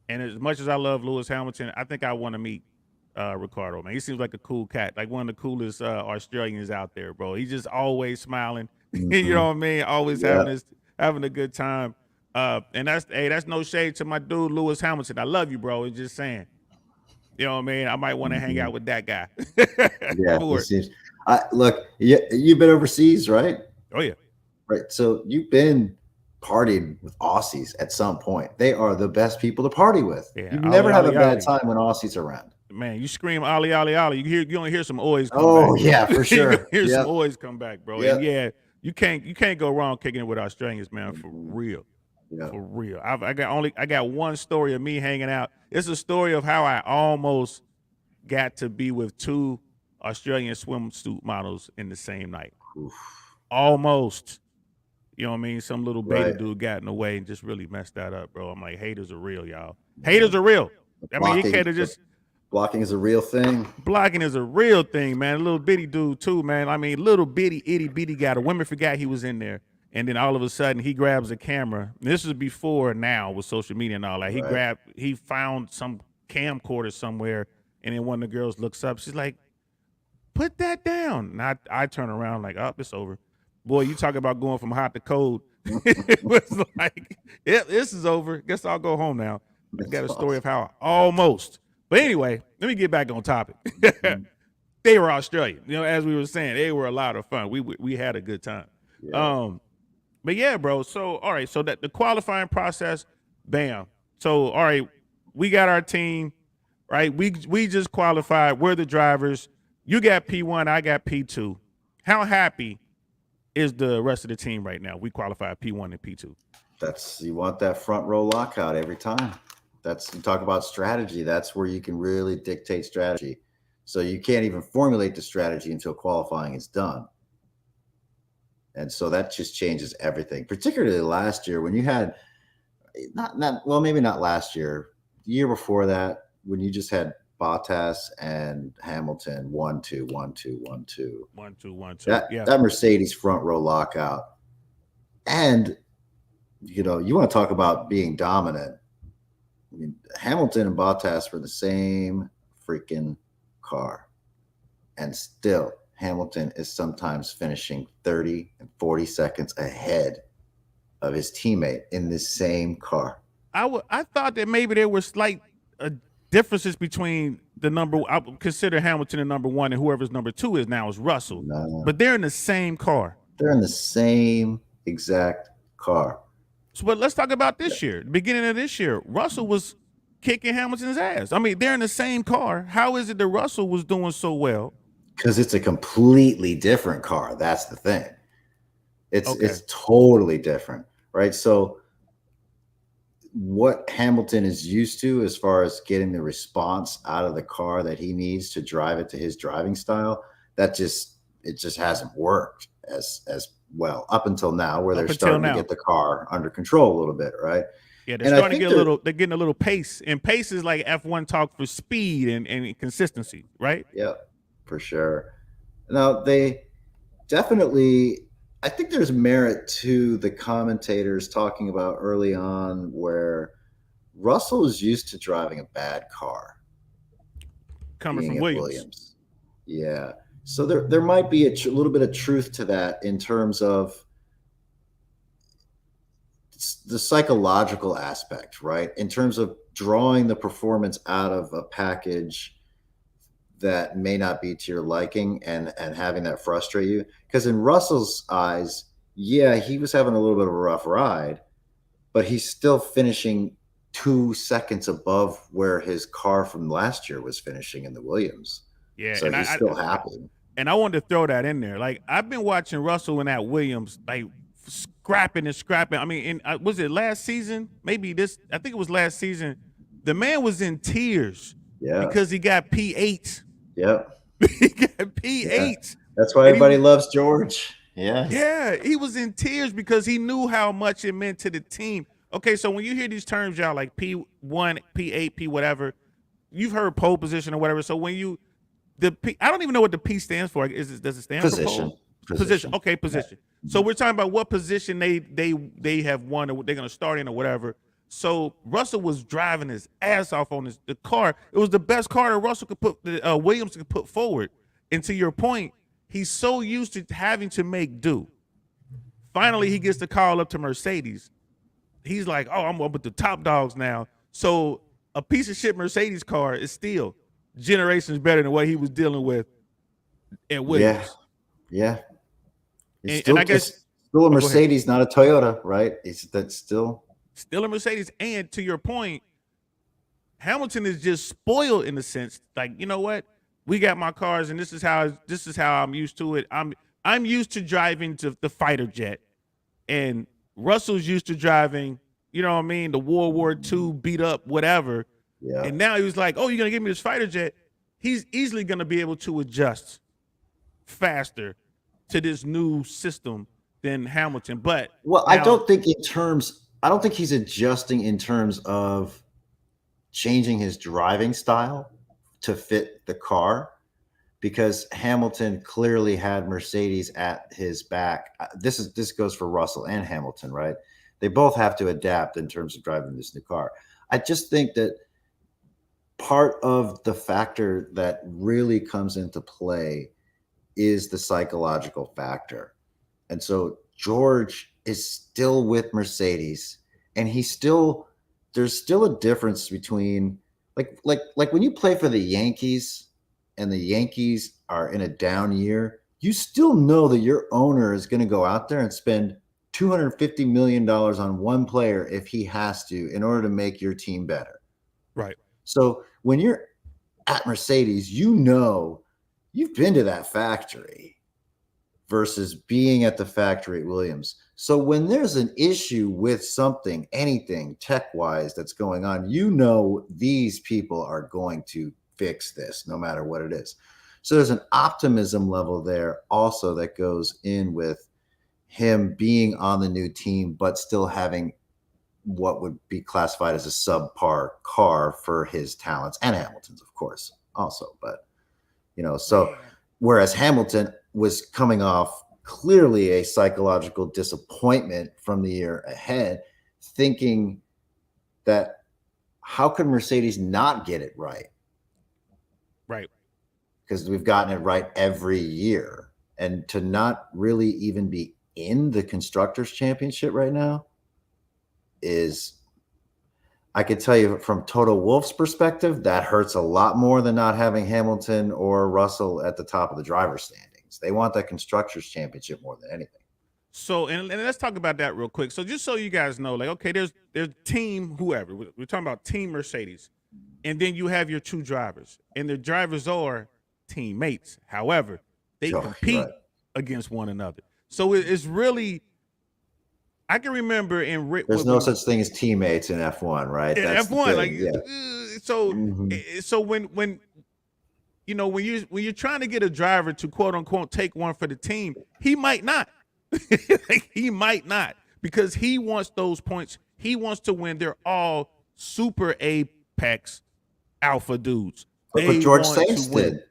A: and as much as I love Lewis Hamilton, I think I want to meet Ricciardo. Man, he seems like a cool cat, like one of the coolest Australians out there, bro. He's just always smiling.
B: Mm-hmm.
A: You know what I mean? Always having a good time. And that's no shade to my dude Lewis Hamilton. I love you, bro. It's just saying. You know what I mean? I might want to hang out with that guy.
B: Look, you've been overseas, right?
A: Oh yeah.
B: Right. So you've been partied with Aussies at some point. They are the best people to party with. Yeah, you never have a bad time when Aussies are around.
A: Man, you scream "Ollie, Ollie, Ollie." You only hear some "oys" come back.
B: Oh yeah, for sure.
A: You hear some "oys" come back, bro. Yep. And yeah, you can't go wrong kicking it with Australians, man. For real. Yeah. For real. I got one story of me hanging out. It's a story of how I almost got to be with 2 Australian swimsuit models in the same night.
B: Oof.
A: Almost. You know what I mean? Some little beta dude got in the way and just really messed that up, bro. I'm like, haters are real, y'all. Haters are real.
B: Blocking,
A: he can't have just.
B: Blocking is a real thing.
A: Blocking is a real thing, man. A little bitty dude, too, man. I mean, little bitty, itty bitty guy. The women forgot he was in there. And then all of a sudden, he grabs a camera. This is before now with social media and all that. He found some camcorder somewhere, and then one of the girls looks up. She's like, "Put that down." And I turn around like, "Oh, it's over." Boy, you talk about going from hot to cold. It was like, "Yep, this is over. Guess I'll go home now." I got a story of how I almost. But anyway, let me get back on topic. They were Australian. As we were saying, they were a lot of fun. We had a good time. Yeah. But yeah, bro. So all right. So that the qualifying process, bam. So all right, we got our team, right? We just qualified. We're the drivers. You got P1. I got P2. How happy is the rest of the team right now? We qualified P1 and P2.
B: You want that front row lockout every time. You talk about strategy. That's where you can really dictate strategy. So you can't even formulate the strategy until qualifying is done. And so that just changes everything, particularly last year when you had maybe not last year, the year before that, when you just had Bottas and Hamilton 1-2, 1-2, 1-2.
A: 1-2, 1-2.
B: That Mercedes front row lockout. And you want to talk about being dominant. I mean, Hamilton and Bottas were the same freaking car. And still Hamilton is sometimes finishing 30 and 40 seconds ahead of his teammate in the same car.
A: I thought that maybe there were slight differences between the number. I would consider Hamilton the number 1, and whoever's number 2 is now is Russell.
B: No.
A: But they're in the same car.
B: They're in the same exact car.
A: So, but let's talk about this year. The beginning of this year, Russell was kicking Hamilton's ass. I mean, they're in the same car. How is it that Russell was doing so well?
B: Because it's a completely different car. That's the thing. It's totally different, right? So what Hamilton is used to as far as getting the response out of the car that he needs to drive it to his driving style, it just hasn't worked as well up until now, where they're starting to get the car under control a little bit, right?
A: Yeah, they're starting to get they're getting a little pace, and pace is like F1 talk for speed and consistency, right?
B: Yeah, for sure. Now they definitely, I think there's merit to the commentators talking about early on where Russell is used to driving a bad car.
A: Coming from Williams.
B: Yeah. So there might be a little bit of truth to that in terms of the psychological aspect, right? In terms of drawing the performance out of a package that may not be to your liking and having that frustrate you. Because in Russell's eyes, yeah, he was having a little bit of a rough ride, but he's still finishing 2 seconds above where his car from last year was finishing in the Williams.
A: Yeah,
B: so he's still happy.
A: And I wanted to throw that in there. Like, I've been watching Russell in that Williams, like scrapping and scrapping. I mean, was it last season? Maybe this. I think it was last season. The man was in tears because he got P8.
B: Yep.
A: He got P8.
B: Yeah. That's why everybody loves George. Yeah.
A: Yeah, he was in tears because he knew how much it meant to the team. Okay, so when you hear these terms, y'all, like P1, P8, P whatever, you've heard pole position or whatever. So when I don't even know what the P stands for. Does it stand for pole? Position. Okay, position. Yeah. So we're talking about what position they have won or they're going to start in or whatever. So Russell was driving his ass off on the car. It was the best car that Russell could Williams could put forward. And to your point, he's so used to having to make do. Finally, he gets the call up to Mercedes. He's like, oh, I'm up with the top dogs now. So a piece of shit Mercedes car is still generations better than what he was dealing with at Williams.
B: Yeah. And I guess still a Mercedes, not a Toyota, right? That's still
A: a Mercedes. And to your point, Hamilton is just spoiled in the sense, like, you know what? We got my cars, and this is how I'm used to it. I'm used to driving to the fighter jet, and Russell's used to driving, you know what I mean, the World War II beat up whatever. Yeah. And now he was like, oh, you're gonna give me this fighter jet. He's easily gonna be able to adjust faster to this new system than Hamilton. But
B: I don't think he's adjusting in terms of changing his driving style to fit the car, because Hamilton clearly had Mercedes at his back. This goes for Russell and Hamilton, right? They both have to adapt in terms of driving this new car. I just think that part of the factor that really comes into play is the psychological factor. And so George is still with Mercedes, and there's still a difference between like when you play for the Yankees and the Yankees are in a down year, you still know that your owner is going to go out there and spend $250 million on one player if he has to in order to make your team better.
A: Right.
B: So when you're at Mercedes, you know you've been to that factory versus being at the factory at Williams. So when there's an issue with something, anything tech-wise that's going on, you know these people are going to fix this no matter what it is. So there's an optimism level there also that goes in with him being on the new team, but still having what would be classified as a subpar car for his talents, and Hamilton's, of course, also. But, so whereas Hamilton was coming off clearly a psychological disappointment from the year ahead, thinking that how could Mercedes not get it right?
A: Right.
B: Because we've gotten it right every year. And to not really even be in the Constructors' Championship right now is, I could tell you from Toto Wolff's perspective, that hurts a lot more than not having Hamilton or Russell at the top of the driver's standings. They want that Constructors' Championship more than anything.
A: So and let's talk about that real quick. So just so you guys know, like, okay, there's team whoever. We're talking about team Mercedes, and then you have your two drivers, and the drivers are teammates. However, they
B: Oh, you're
A: compete
B: right.
A: against one another. So it's really, I can remember in
B: There's no such thing as teammates in F1, right? That's the
A: F1, like,
B: thing. Yeah. Mhm.
A: so when when you're trying to get a driver to quote unquote take one for the team, he might not. Like, he might not, because he wants those points. He wants to win. They're all super apex alpha dudes.
B: Look what
A: They
B: George
A: want to
B: Saints
A: win.
B: did.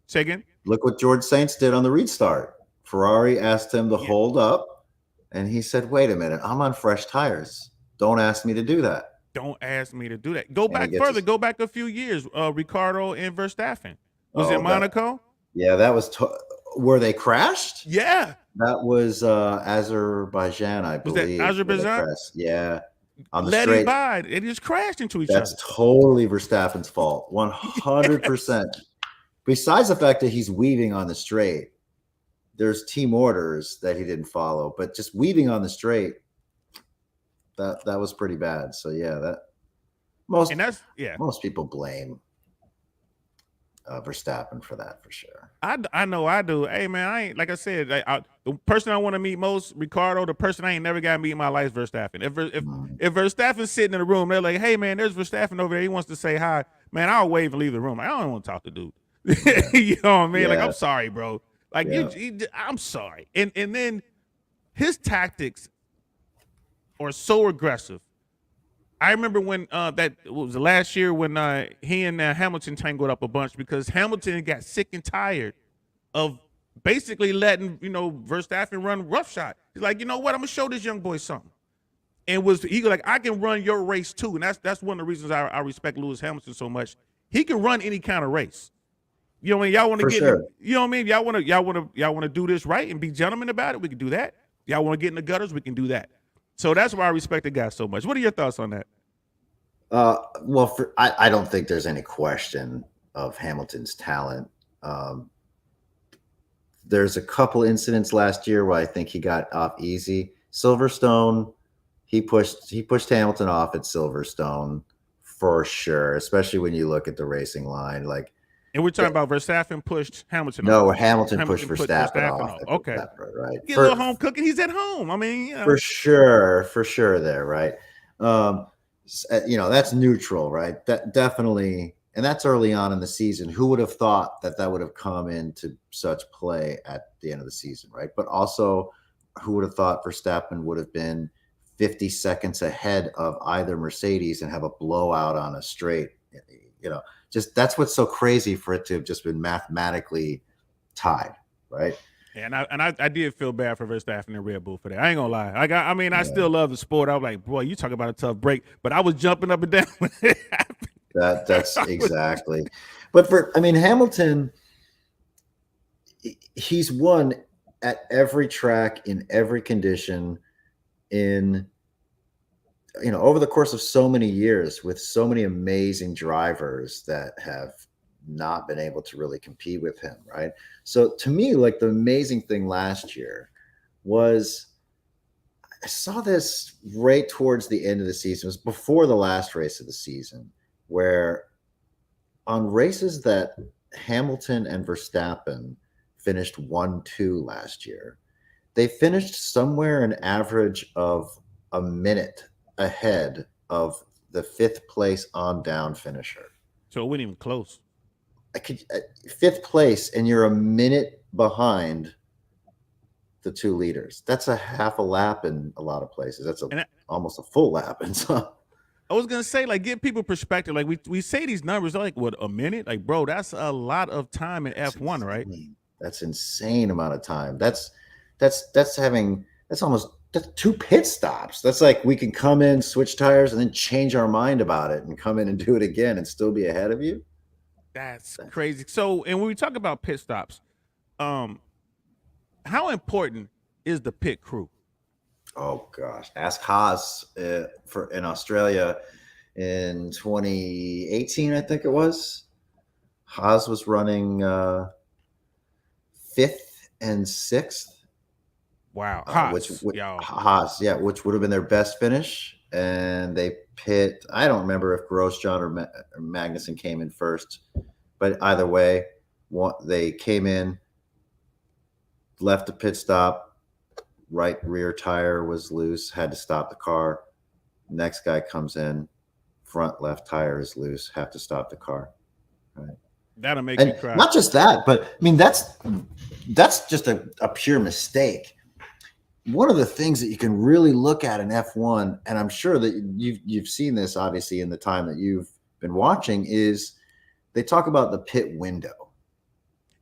A: Say again?
B: Look what George Saints did on the restart. Ferrari asked him to
A: Yeah.
B: hold up, and he said, "Wait a minute, I'm on fresh tires. Don't ask me to do that."
A: Don't ask me to do that. Go
B: And he
A: back
B: gets
A: further.
B: his,
A: Go back a few years. Ricardo and Verstappen. Was it
B: oh,
A: Monaco?
B: that was where they crashed.
A: Yeah.
B: That was Azerbaijan, I
A: Was that
B: believe, where they
A: Azerbaijan?
B: crashed. Yeah, on the
A: Let it
B: straight.
A: by. They just crashed into each
B: That's
A: other.
B: totally Verstappen's fault, 100%.
A: Yes.
B: Besides the fact that he's weaving on the straight, there's team orders that he didn't follow, but just weaving on the straight, that was pretty bad. So yeah, that most
A: And that's, yeah.
B: most people blame Verstappen for that for sure.
A: I know I do. Hey man, I ain't, like I said, the person I want to meet most, Ricardo. The person I ain't never got to meet in my life, Verstappen. If Verstappen's sitting in the room, they're like, "Hey man, there's Verstappen over there. He wants to say hi." Man, I'll wave and leave the room. I don't want to talk to dude.
B: Yeah.
A: You know what I mean? Like,
B: Yeah.
A: I'm sorry, bro. Like,
B: Yeah.
A: I'm sorry. And then his tactics are so aggressive. I remember when that was the last year when he and Hamilton tangled up a bunch, because Hamilton got sick and tired of basically letting Verstappen run roughshod. He's like, you know what? I'm gonna show this young boy something. And he like, I can run your race too, and that's one of the reasons I respect Lewis Hamilton so much. He can run any kind of race. You know, when y'all want to
B: For
A: get,
B: sure.
A: you know what I mean? Y'all want to do this right and be gentlemen about it. We can do that. Y'all want to get in the gutters? We can do that. So that's why I respect the guy so much. What are your thoughts on that?
B: Well, I don't think there's any question of Hamilton's talent. There's a couple incidents last year where I think he got off easy. Silverstone, he pushed Hamilton off at Silverstone for sure, especially when you look at the racing line. Like,
A: And we're talking about Verstappen pushed Hamilton off.
B: no, Hamilton pushed
A: put
B: Verstappen off.
A: off. Okay.
B: Verstappen, right?
A: Get a little home cooking. He's at home. I mean,
B: for sure there, right? That's neutral, right? That definitely, and that's early on in the season. Who would have thought that would have come into such play at the end of the season, right? But also, who would have thought Verstappen would have been 50 seconds ahead of either Mercedes and have a blowout on a straight? Just that's what's so crazy for it to have just been mathematically tied, right?
A: And I did feel bad for Verstappen and Red Bull for that. I ain't gonna lie. I still love the sport. I was like, boy, you talk about a tough break, but I was jumping up and down when it happened.
B: That's exactly. But Hamilton, he's won at every track in every condition over the course of so many years with so many amazing drivers that have not been able to really compete with him, right? So to me, like, the amazing thing last year was I saw this right towards the end of the season. It was before the last race of the season, where on races that Hamilton and Verstappen finished 1-2 last year, they finished somewhere an average of a minute ahead of the fifth place on down finisher.
A: So it wasn't even close.
B: Fifth place, and you're a minute behind the two leaders. That's a half a lap in a lot of places. That's almost a full lap. And so
A: I was gonna say, like, give people perspective. Like, we say these numbers, like, what, a minute? Like, bro, that's a lot of time in F1, right?
B: That's insane amount of time. That's two pit stops. That's like, we can come in, switch tires, and then change our mind about it and come in and do it again and still be ahead of you.
A: That's crazy. So, and when we talk about pit stops, how important is the pit crew?
B: Oh gosh, ask Haas in Australia in 2018, I think it was. Haas was running 5th and 6th.
A: Wow,
B: which
A: Haas, y'all.
B: Haas, yeah, which would have been their best finish, and they pit. I don't remember if Grosjean or Magnussen came in first, but either way, they came in, left a pit stop, right rear tire was loose, had to stop the car. Next guy comes in, front left tire is loose, have to stop the car. Right.
A: That'll make you
B: And
A: cry.
B: not just that, but I mean that's just a pure mistake. One of the things that you can really look at in F1, and I'm sure that you've seen this obviously in the time that you've been watching, is they talk about the pit window.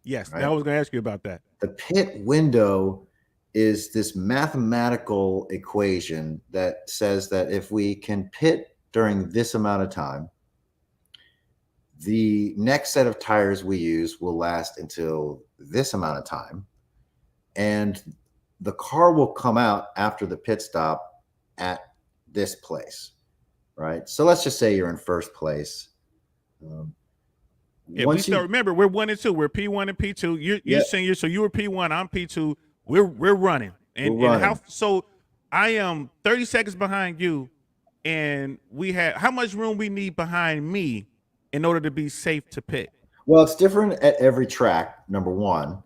A: Yes, right? I was going to ask you about that.
B: The pit window is this mathematical equation that says that if we can pit during this amount of time, the next set of tires we use will last until this amount of time, and the car will come out after the pit stop at this place, right? So let's just say you're in first place.
A: Yeah, we still remember we're 1 and 2. We're P1 and P2. You're senior, so you were P1. I'm P2. We're running, and how? So I am 30 seconds behind you, and we have how much room we need behind me in order to be safe to pit?
B: Well, it's different at every track. Number one.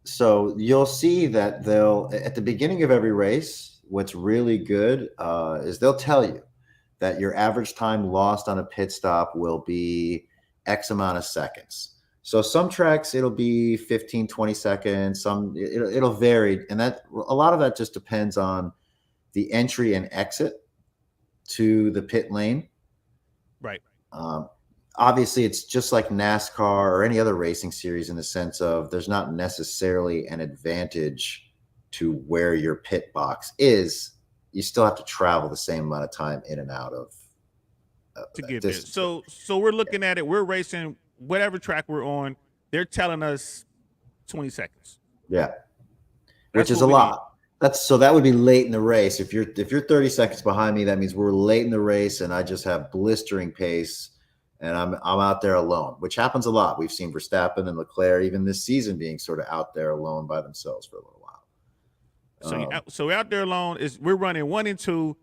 B: So you'll see that they'll, at the beginning of every race, what's really good is they'll tell you that your average time lost on a pit stop will be X amount of seconds. So some tracks, it'll be 15, 20 seconds. Some it'll vary. And that a lot of that just depends on the entry and exit to the pit lane.
A: Right.
B: Obviously, it's just like NASCAR or any other racing series in the sense of there's not necessarily an advantage to where your pit box is. You still have to travel the same amount of time in and out of
A: to get there. So we're looking at it. We're racing whatever track we're on. They're telling us 20 seconds.
B: Yeah, which is a lot. That would be late in the race. If you're 30 seconds behind me, that means we're late in the race, and I just have blistering pace. And I'm out there alone, which happens a lot. We've seen Verstappen and Leclerc even this season being sort of out there alone by themselves for a little while.
A: So we're out there alone. We're running 1 and 2.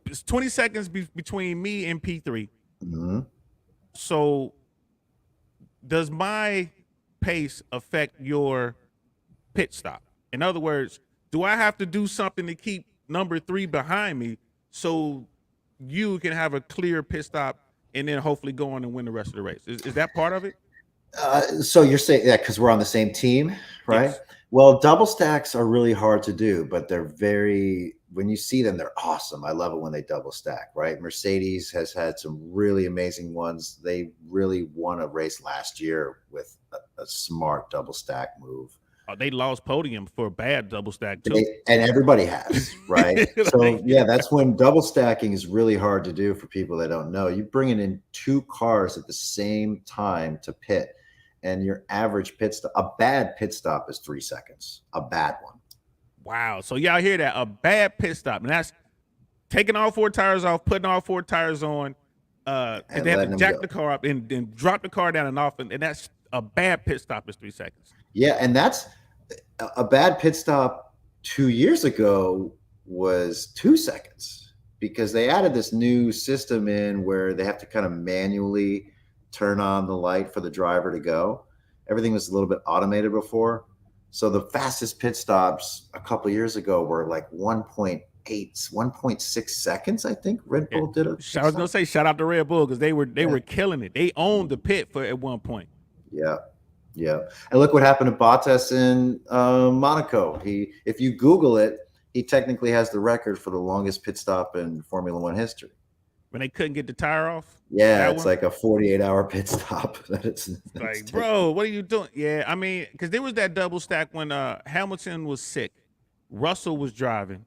A: It's 20 seconds between me and P3.
B: Mm-hmm.
A: So does my pace affect your pit stop? In other words, do I have to do something to keep number 3 behind me so you can have a clear pit stop and then hopefully go on and win the rest of the race? Is that part of it?
B: So you're saying that because we're on the same team, right? Yes. Well, double stacks are really hard to do, but when you see them, they're awesome. I love it when they double stack, right? Mercedes has had some really amazing ones. They really won a race last year with a smart double stack move.
A: Oh, they lost podium for a bad double stack too.
B: And everybody has, right? So yeah, that's when double stacking is really hard to do for people that don't know. You bringing in 2 cars at the same time to pit, and your average pit stop, a bad pit stop is 3 seconds. A bad one.
A: Wow. So y'all hear that? A bad pit stop. And that's taking all 4 tires off, putting all 4 tires on, and they have to jack the car up and then drop the car down and off. And that's a bad pit stop is 3 seconds.
B: Yeah, and that's a bad pit stop 2 years ago was 2 seconds because they added this new system in where they have to kind of manually turn on the light for the driver to go. Everything was a little bit automated before. So the fastest pit stops a couple of years ago were like 1.6 seconds, I think. Red Bull did it.
A: I was going to say shout out to Red Bull because they were killing it. They owned the pit at one point.
B: Yeah. Yeah. And look what happened to Bottas in Monaco. If you Google it, he technically has the record for the longest pit stop in Formula One history.
A: When they couldn't get the tire off?
B: Yeah, it's like a 48-hour pit stop. It's
A: like, bro, what are you doing? Yeah, I mean, because there was that double stack when Hamilton was sick. Russell was driving.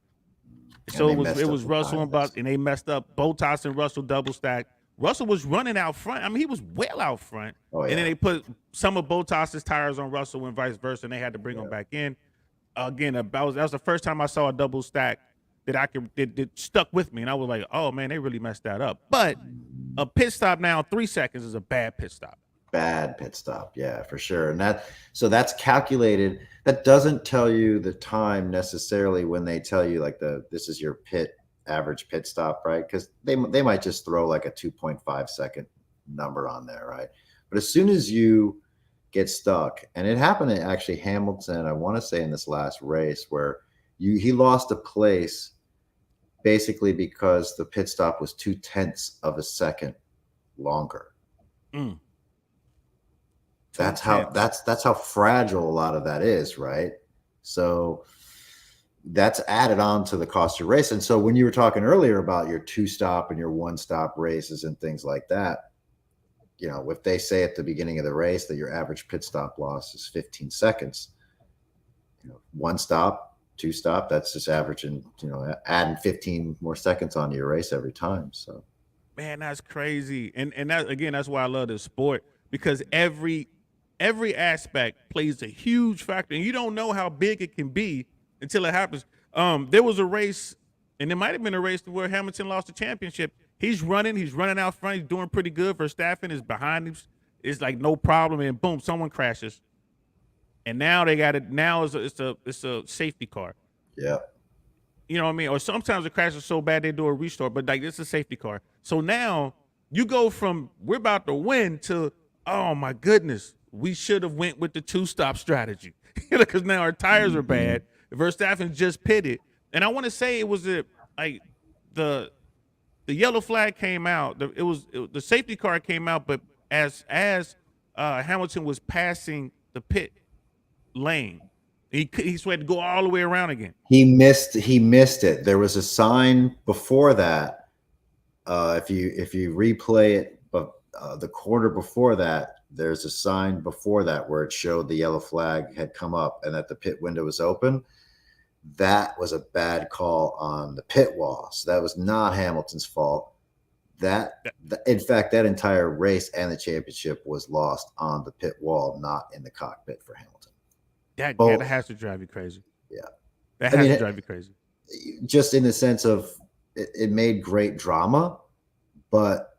A: So it was Russell and Bottas, and they messed up. Bottas and Russell double stack. Russell was running out front. I mean, he was well out front. Oh, yeah. And then they put some of Bottas's tires on Russell and vice versa, and they had to bring them back in. Again, that was the first time I saw a double stack that stuck with me, and I was like, oh, man, they really messed that up. But a pit stop now, 3 seconds is a bad pit stop.
B: bad pit stop. Yeah, for sure. And that's calculated. That doesn't tell you the time necessarily when they tell you like this is your average pit stop, right? Because they might just throw like a 2.5 second number on there, right? But as soon as you get stuck, and it happened to actually Hamilton, I want to say in this last race where he lost a place basically because the pit stop was 0.2 of a second longer.
A: Mm.
B: That's how fragile a lot of that is, right? So that's added on to the cost of race. And so when you were talking earlier about your 2-stop and your 1-stop races and things like that, you know, if they say at the beginning of the race that your average pit stop loss is 15 seconds, you know, 1-stop, 2-stop, that's just averaging, you know, adding 15 more seconds onto your race every time. So,
A: man, that's crazy. And that, again, that's why I love this sport, because every aspect plays a huge factor, and you don't know how big it can be until it happens. There was a race, and it might have been a race where Hamilton lost the championship. He's running out front. He's doing pretty good. Verstappen is behind him. It's like no problem, and boom, someone crashes. And now they got it. Now it's a safety car.
B: yeah.
A: You know what I mean? Or sometimes the crash is so bad they do a restart, but like it's a safety car. So now you go from we're about to win to, oh my goodness, we should have went with the 2-stop strategy because now our tires are bad. Verstappen just pitted, and I want to say it was the yellow flag came out. The safety car came out, but as Hamilton was passing the pit lane, he had to go all the way around again.
B: He missed it. There was a sign before that. If you replay it, but the quarter before that, there's a sign before that where it showed the yellow flag had come up and that the pit window was open. That was a bad call on the pit wall. So that was not Hamilton's fault. In fact, that entire race and the championship was lost on the pit wall, not in the cockpit for Hamilton.
A: That has to drive you crazy.
B: Yeah.
A: That has to drive you crazy.
B: Just in the sense of it made great drama, but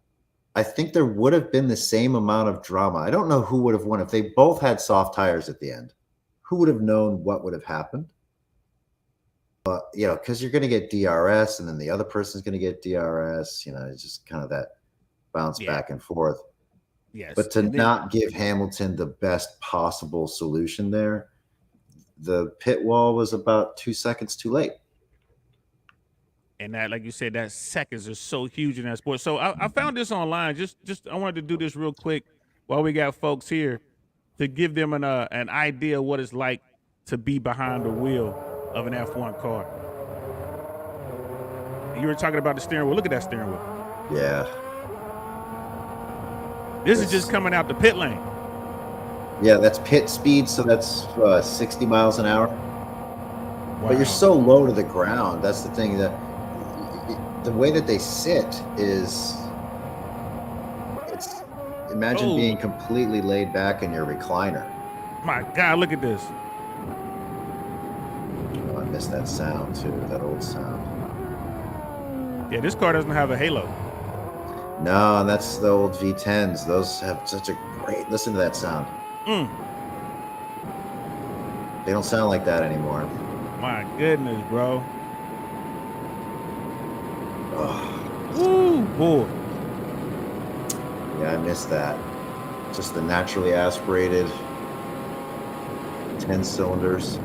B: I think there would have been the same amount of drama. I don't know who would have won if they both had soft tires at the end. Who would have known what would have happened? But, you know, because you're going to get DRS and then the other person's going to get DRS. You know, it's just kind of that bounce back and forth.
A: Yes.
B: But to not give Hamilton the best possible solution there, the pit wall was about 2 seconds too late.
A: And that, like you said, that seconds are so huge in that sport. So I found this online. Just I wanted to do this real quick while we got folks here to give them an idea of what it's like to be behind the wheel of an F1 car. You were talking about the steering wheel. Look at that steering wheel.
B: Yeah.
A: This is just coming out the pit lane.
B: Yeah, that's pit speed, so that's 60 miles an hour. Wow. But you're so low to the ground. That's the thing, that the way that they sit is, imagine being completely laid back in your recliner.
A: My God, look at this.
B: Oh, I missed that sound too, that old sound.
A: Yeah, this car doesn't have a halo.
B: No, that's the old V10s. Those have such a great, listen to that sound. They don't sound like that anymore.
A: My goodness, bro.
B: Oh.
A: Ooh, boy.
B: Yeah, I missed that. Just the naturally aspirated 10 cylinders.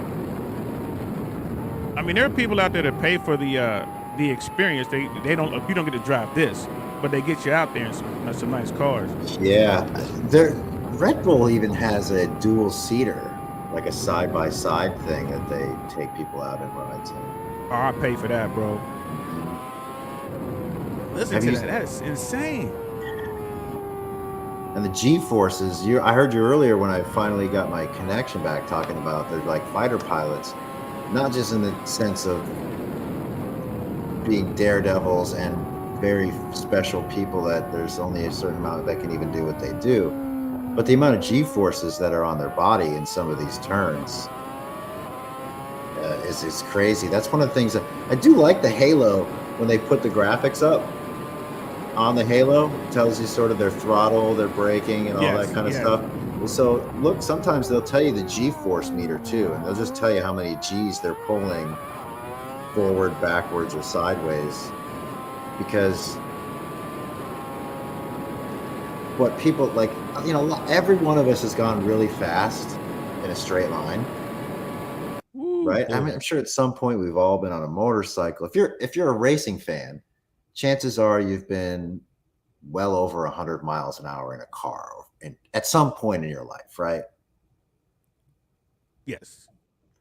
A: I mean, there are people out there that pay for the experience. They don't, you don't get to drive this, but they get you out there in some nice cars.
B: Yeah, Red Bull even has a dual seater, like a side-by-side thing that they take people out and rides in.
A: Oh, I pay for that, bro. Listen to that. That's insane.
B: And the G-forces, I heard you earlier when I finally got my connection back talking about they're like fighter pilots, not just in the sense of being daredevils and very special people that there's only a certain amount that can even do what they do, but the amount of G-forces that are on their body in some of these turns is crazy. That's one of the things that I do like the Halo when they put the graphics up. on the halo, tells you sort of their throttle, their braking, and all that
A: Yes,
B: kind of
A: yes.
B: stuff. Well, so look, sometimes they'll tell you the G-force meter too, and they'll just tell you how many G's they're pulling forward, backwards, or sideways. Because what people like, every one of us has gone really fast in a straight line,
A: Woo,
B: right? I
A: boy.
B: mean, I'm sure at some point we've all been on a motorcycle. If you're a racing fan, chances are you've been well over 100 miles an hour in a car at some point in your life, right?
A: Yes.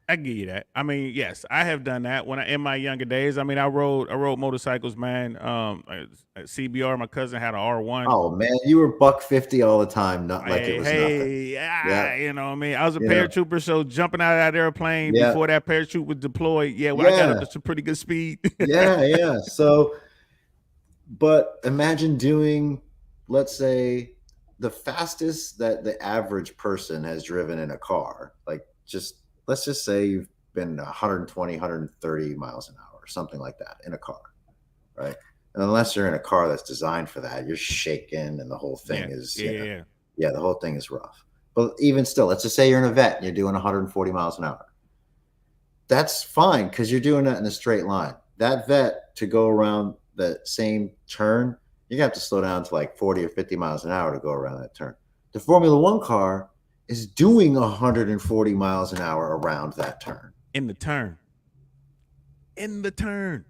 A: I give you that. I mean, yes, I have done that when in my younger days. I mean, I rode motorcycles, man. At CBR, my cousin had an R1.
B: Oh man, you were buck 50 all the time, not like it
A: Hey,
B: was nothing. Yeah,
A: you know what I mean? I was a
B: you know,
A: paratrooper, so jumping out of that airplane
B: yeah,
A: before that parachute was deployed, yeah, well, I got up
B: yeah,
A: to some pretty good speed.
B: yeah. So, but imagine doing, let's say, the fastest that the average person has driven in a car. Like, let's just say you've been 120, 130 miles an hour, or something like that in a car, right? And unless you're in a car that's designed for that, you're shaking and the whole thing
A: Yeah,
B: is,
A: yeah.
B: yeah, the whole thing is rough. But even still, let's just say you're in a vet and you're doing 140 miles an hour. That's fine because you're doing that in a straight line. That vet to go around the same turn, you're gonna have to slow down to like 40 or 50 miles an hour to go around that turn. The Formula One car is doing 140 miles an hour around that turn.
A: In the turn. In the turn.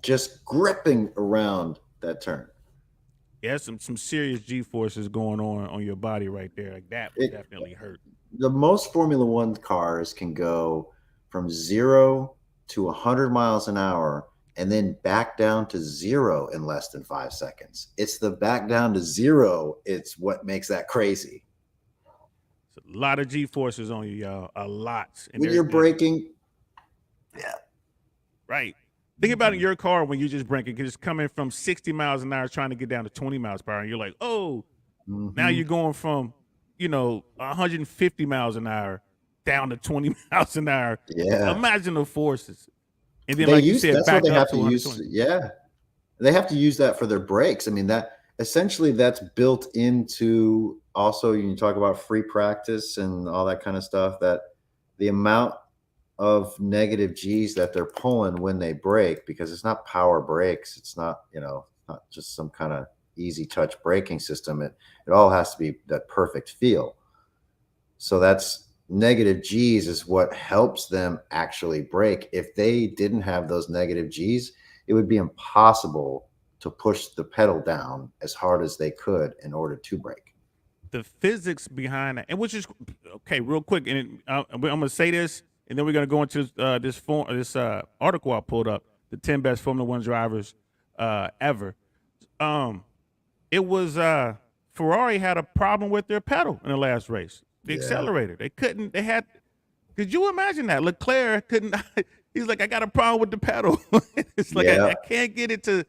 B: Just gripping around that turn.
A: Yeah, some serious G forces going on your body right there. Like that would
B: It,
A: definitely hurt.
B: the most Formula One cars can go from 0 to 100 miles an hour and then back down to 0 in less than 5 seconds. It's the back down to 0. It's what makes that crazy.
A: It's a lot of G forces on you, y'all. A lot. And
B: When you're braking, yeah.
A: right. Think about in your car when you're just braking, because it's coming from 60 miles an hour trying to get down to 20 miles per hour. And you're like, oh, now you're going from, 150 miles an hour down to 20 miles an hour.
B: Yeah.
A: Imagine the forces. And then, like you said,
B: that's what
A: back
B: they
A: up
B: have
A: to
B: to use.
A: 120.
B: Yeah. They have to use that for their brakes. I mean, that essentially that's built into also, you talk about free practice and all that kind of stuff, that the amount of negative G's that they're pulling when they brake, because it's not power brakes. It's not, not just some kind of easy touch braking system. It all has to be that perfect feel. So that's negative G's is what helps them actually brake. If they didn't have those negative G's, it would be impossible to push the pedal down as hard as they could in order to brake.
A: The physics behind that, and which is okay, real quick. And I'm going to say this, and then we're going to go into this article I pulled up, the 10 best Formula One drivers ever. It was Ferrari had a problem with their pedal in the last race, the accelerator. They couldn't. They had. Could you imagine that Leclerc couldn't? He's like, I got a problem with the pedal. It's like I can't get it to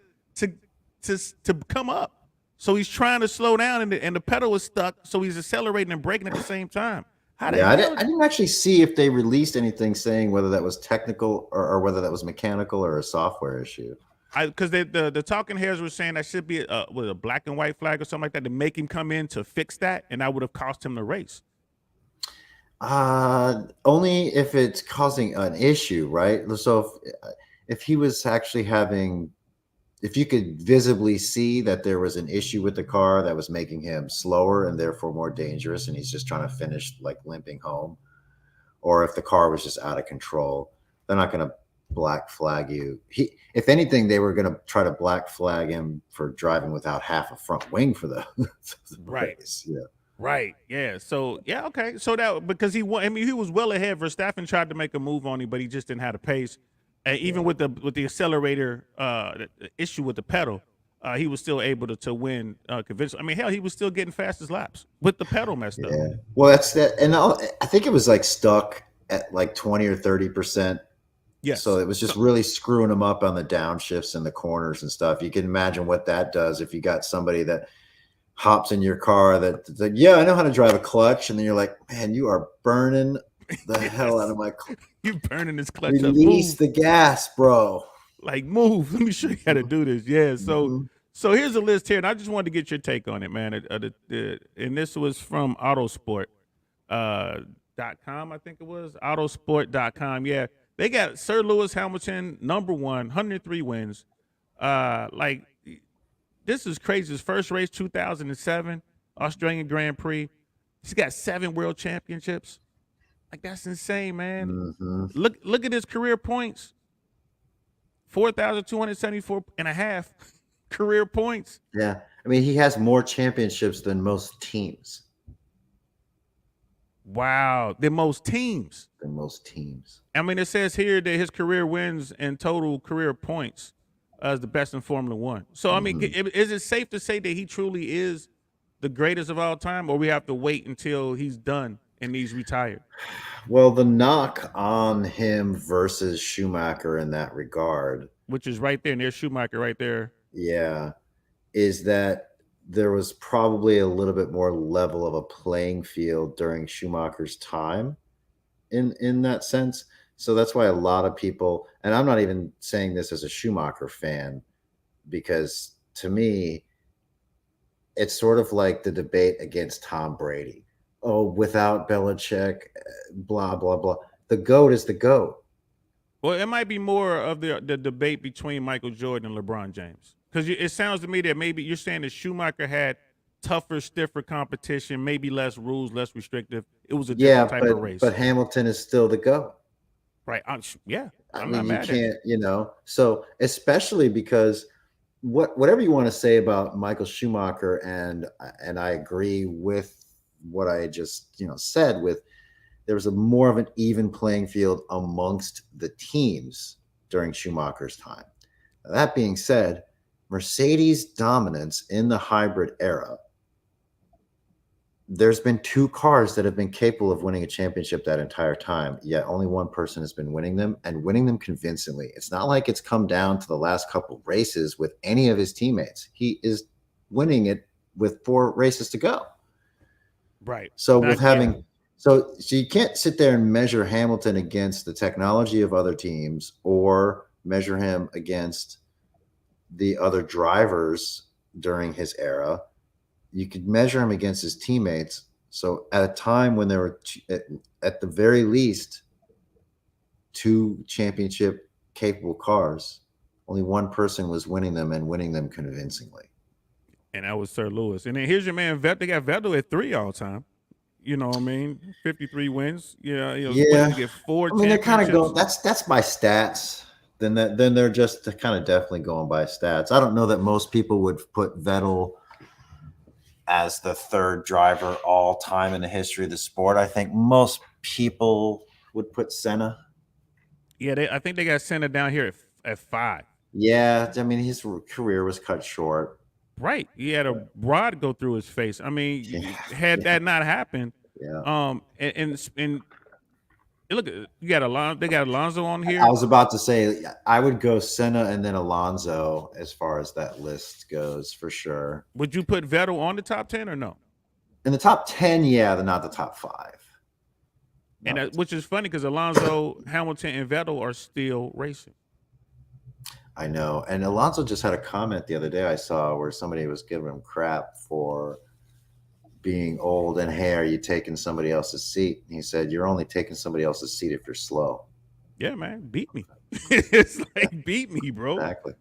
A: come up. So he's trying to slow down, and the pedal is stuck. So he's accelerating and braking at the same time.
B: I didn't actually see if they released anything saying whether that was technical or whether that was mechanical or a software issue.
A: Because the talking heads were saying that should be with a black and white flag or something like that to make him come in to fix that, and that would have cost him the race.
B: Only if it's causing an issue, right? So if he was actually if you could visibly see that there was an issue with the car that was making him slower and therefore more dangerous, and he's just trying to finish like limping home, or if the car was just out of control, they're not going to black flag you. If anything, they were going to try to black flag him for driving without half a front wing for the
A: right
B: race. Yeah.
A: Right. Yeah. So yeah. Okay. So that because he won. I mean, he was well ahead. Verstappen tried to make a move on him, but he just didn't have the pace. Even with the accelerator the issue with the pedal, he was still able to win convincingly. I mean, hell, he was still getting fastest laps with the pedal messed up.
B: Well, that's that, and I think it was like stuck at like 20 or 30%.
A: Yes.
B: So it was just really screwing him up on the downshifts and the corners and stuff. You can imagine what that does if you got somebody that hops in your car that's like, yeah, I know how to drive a clutch, and then you're like, man, you are burning the hell out of my clutch.
A: You burning this clutch
B: Release
A: up.
B: the gas, bro.
A: Like, move. Let me show you how to do this. Yeah. So So here's a list here, and I just wanted to get your take on it, man. And this was from Autosport .com, I think it was Autosport.com. Yeah, they got Sir Lewis Hamilton number one, 103 wins. Like this is crazy. His first race 2007 Australian Grand Prix. He's got 7 world championships. Like that's insane, man.
B: Mm-hmm.
A: Look at his career points. 4,274 and a half career points.
B: Yeah. I mean, he has more championships than most teams.
A: Wow. The most teams.
B: Than most teams.
A: I mean, it says here that his career wins and total career points is the best in Formula One. So, I mean, is it safe to say that he truly is the greatest of all time, or we have to wait until he's done and he's retired?
B: Well, the knock on him versus Schumacher in that regard,
A: which is right there, and there's Schumacher right there.
B: Yeah, is that there was probably a little bit more level of a playing field during Schumacher's time in that sense. So that's why a lot of people, and I'm not even saying this as a Schumacher fan, because to me, it's sort of like the debate against Tom Brady. Oh, without Belichick, blah, blah, blah. The GOAT is the GOAT.
A: Well, it might be more of the debate between Michael Jordan and LeBron James. Because it sounds to me that maybe you're saying that Schumacher had tougher, stiffer competition, maybe less rules, less restrictive. It was a different type of race.
B: But Hamilton is still the GOAT.
A: Right. I'm
B: I mean,
A: not mad
B: you can't,
A: at it.
B: So especially because whatever you want to say about Michael Schumacher, and I agree with what I just said, with there was a more of an even playing field amongst the teams during Schumacher's time. Now, that being said, Mercedes' dominance in the hybrid era, there's been 2 cars that have been capable of winning a championship that entire time, yet only one person has been winning them, and winning them convincingly. It's not like it's come down to the last couple of races with any of his teammates. He is winning it with 4 races to go.
A: Right.
B: So so you can't sit there and measure Hamilton against the technology of other teams or measure him against the other drivers during his era. You could measure him against his teammates. So at a time when there were, at the very least, 2 championship capable cars, only one person was winning them, and winning them convincingly.
A: And that was Sir Lewis. And then here's your man Vettel. They got Vettel at 3 all time. You know what I mean? 53 wins. Yeah. To get 4
B: I mean, they're kind of going.
A: championships.
B: That's by stats. Then they're just kind of definitely going by stats. I don't know that most people would put Vettel as the 3rd driver all time in the history of the sport. I think most people would put Senna.
A: Yeah, I think they got Senna down here at 5.
B: Yeah, I mean, his career was cut short.
A: Right. He had a rod go through his face. I mean, had that not happened, and look, you got Alonso. They got Alonso on here.
B: I was about to say I would go Senna and then Alonso as far as that list goes, for sure.
A: Would you put Vettel on the top 10 or no?
B: In the top 10, yeah, they're not the top 5.
A: And which is funny because Alonso, Hamilton, and Vettel are still racing.
B: I know. And Alonso just had a comment the other day I saw where somebody was giving him crap for being old and, hey, are you taking somebody else's seat? And he said, you're only taking somebody else's seat if you're slow.
A: Yeah, man, beat me. It's like beat me, bro.
B: Exactly.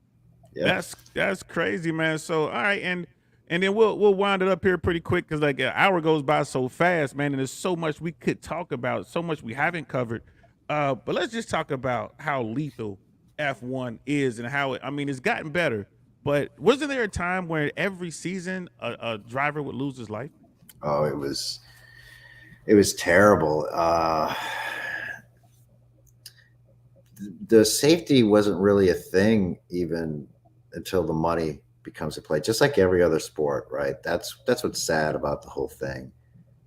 B: Yeah.
A: That's crazy, man. So all right, and then we'll wind it up here pretty quick because like an hour goes by so fast, man, and there's so much we could talk about, so much we haven't covered. But let's just talk about how lethal F1 is and how it's gotten better. But wasn't there a time where every season a driver would lose his life?
B: Oh, it was terrible. The safety wasn't really a thing even until the money becomes a play, just like every other sport, right? That's what's sad about the whole thing.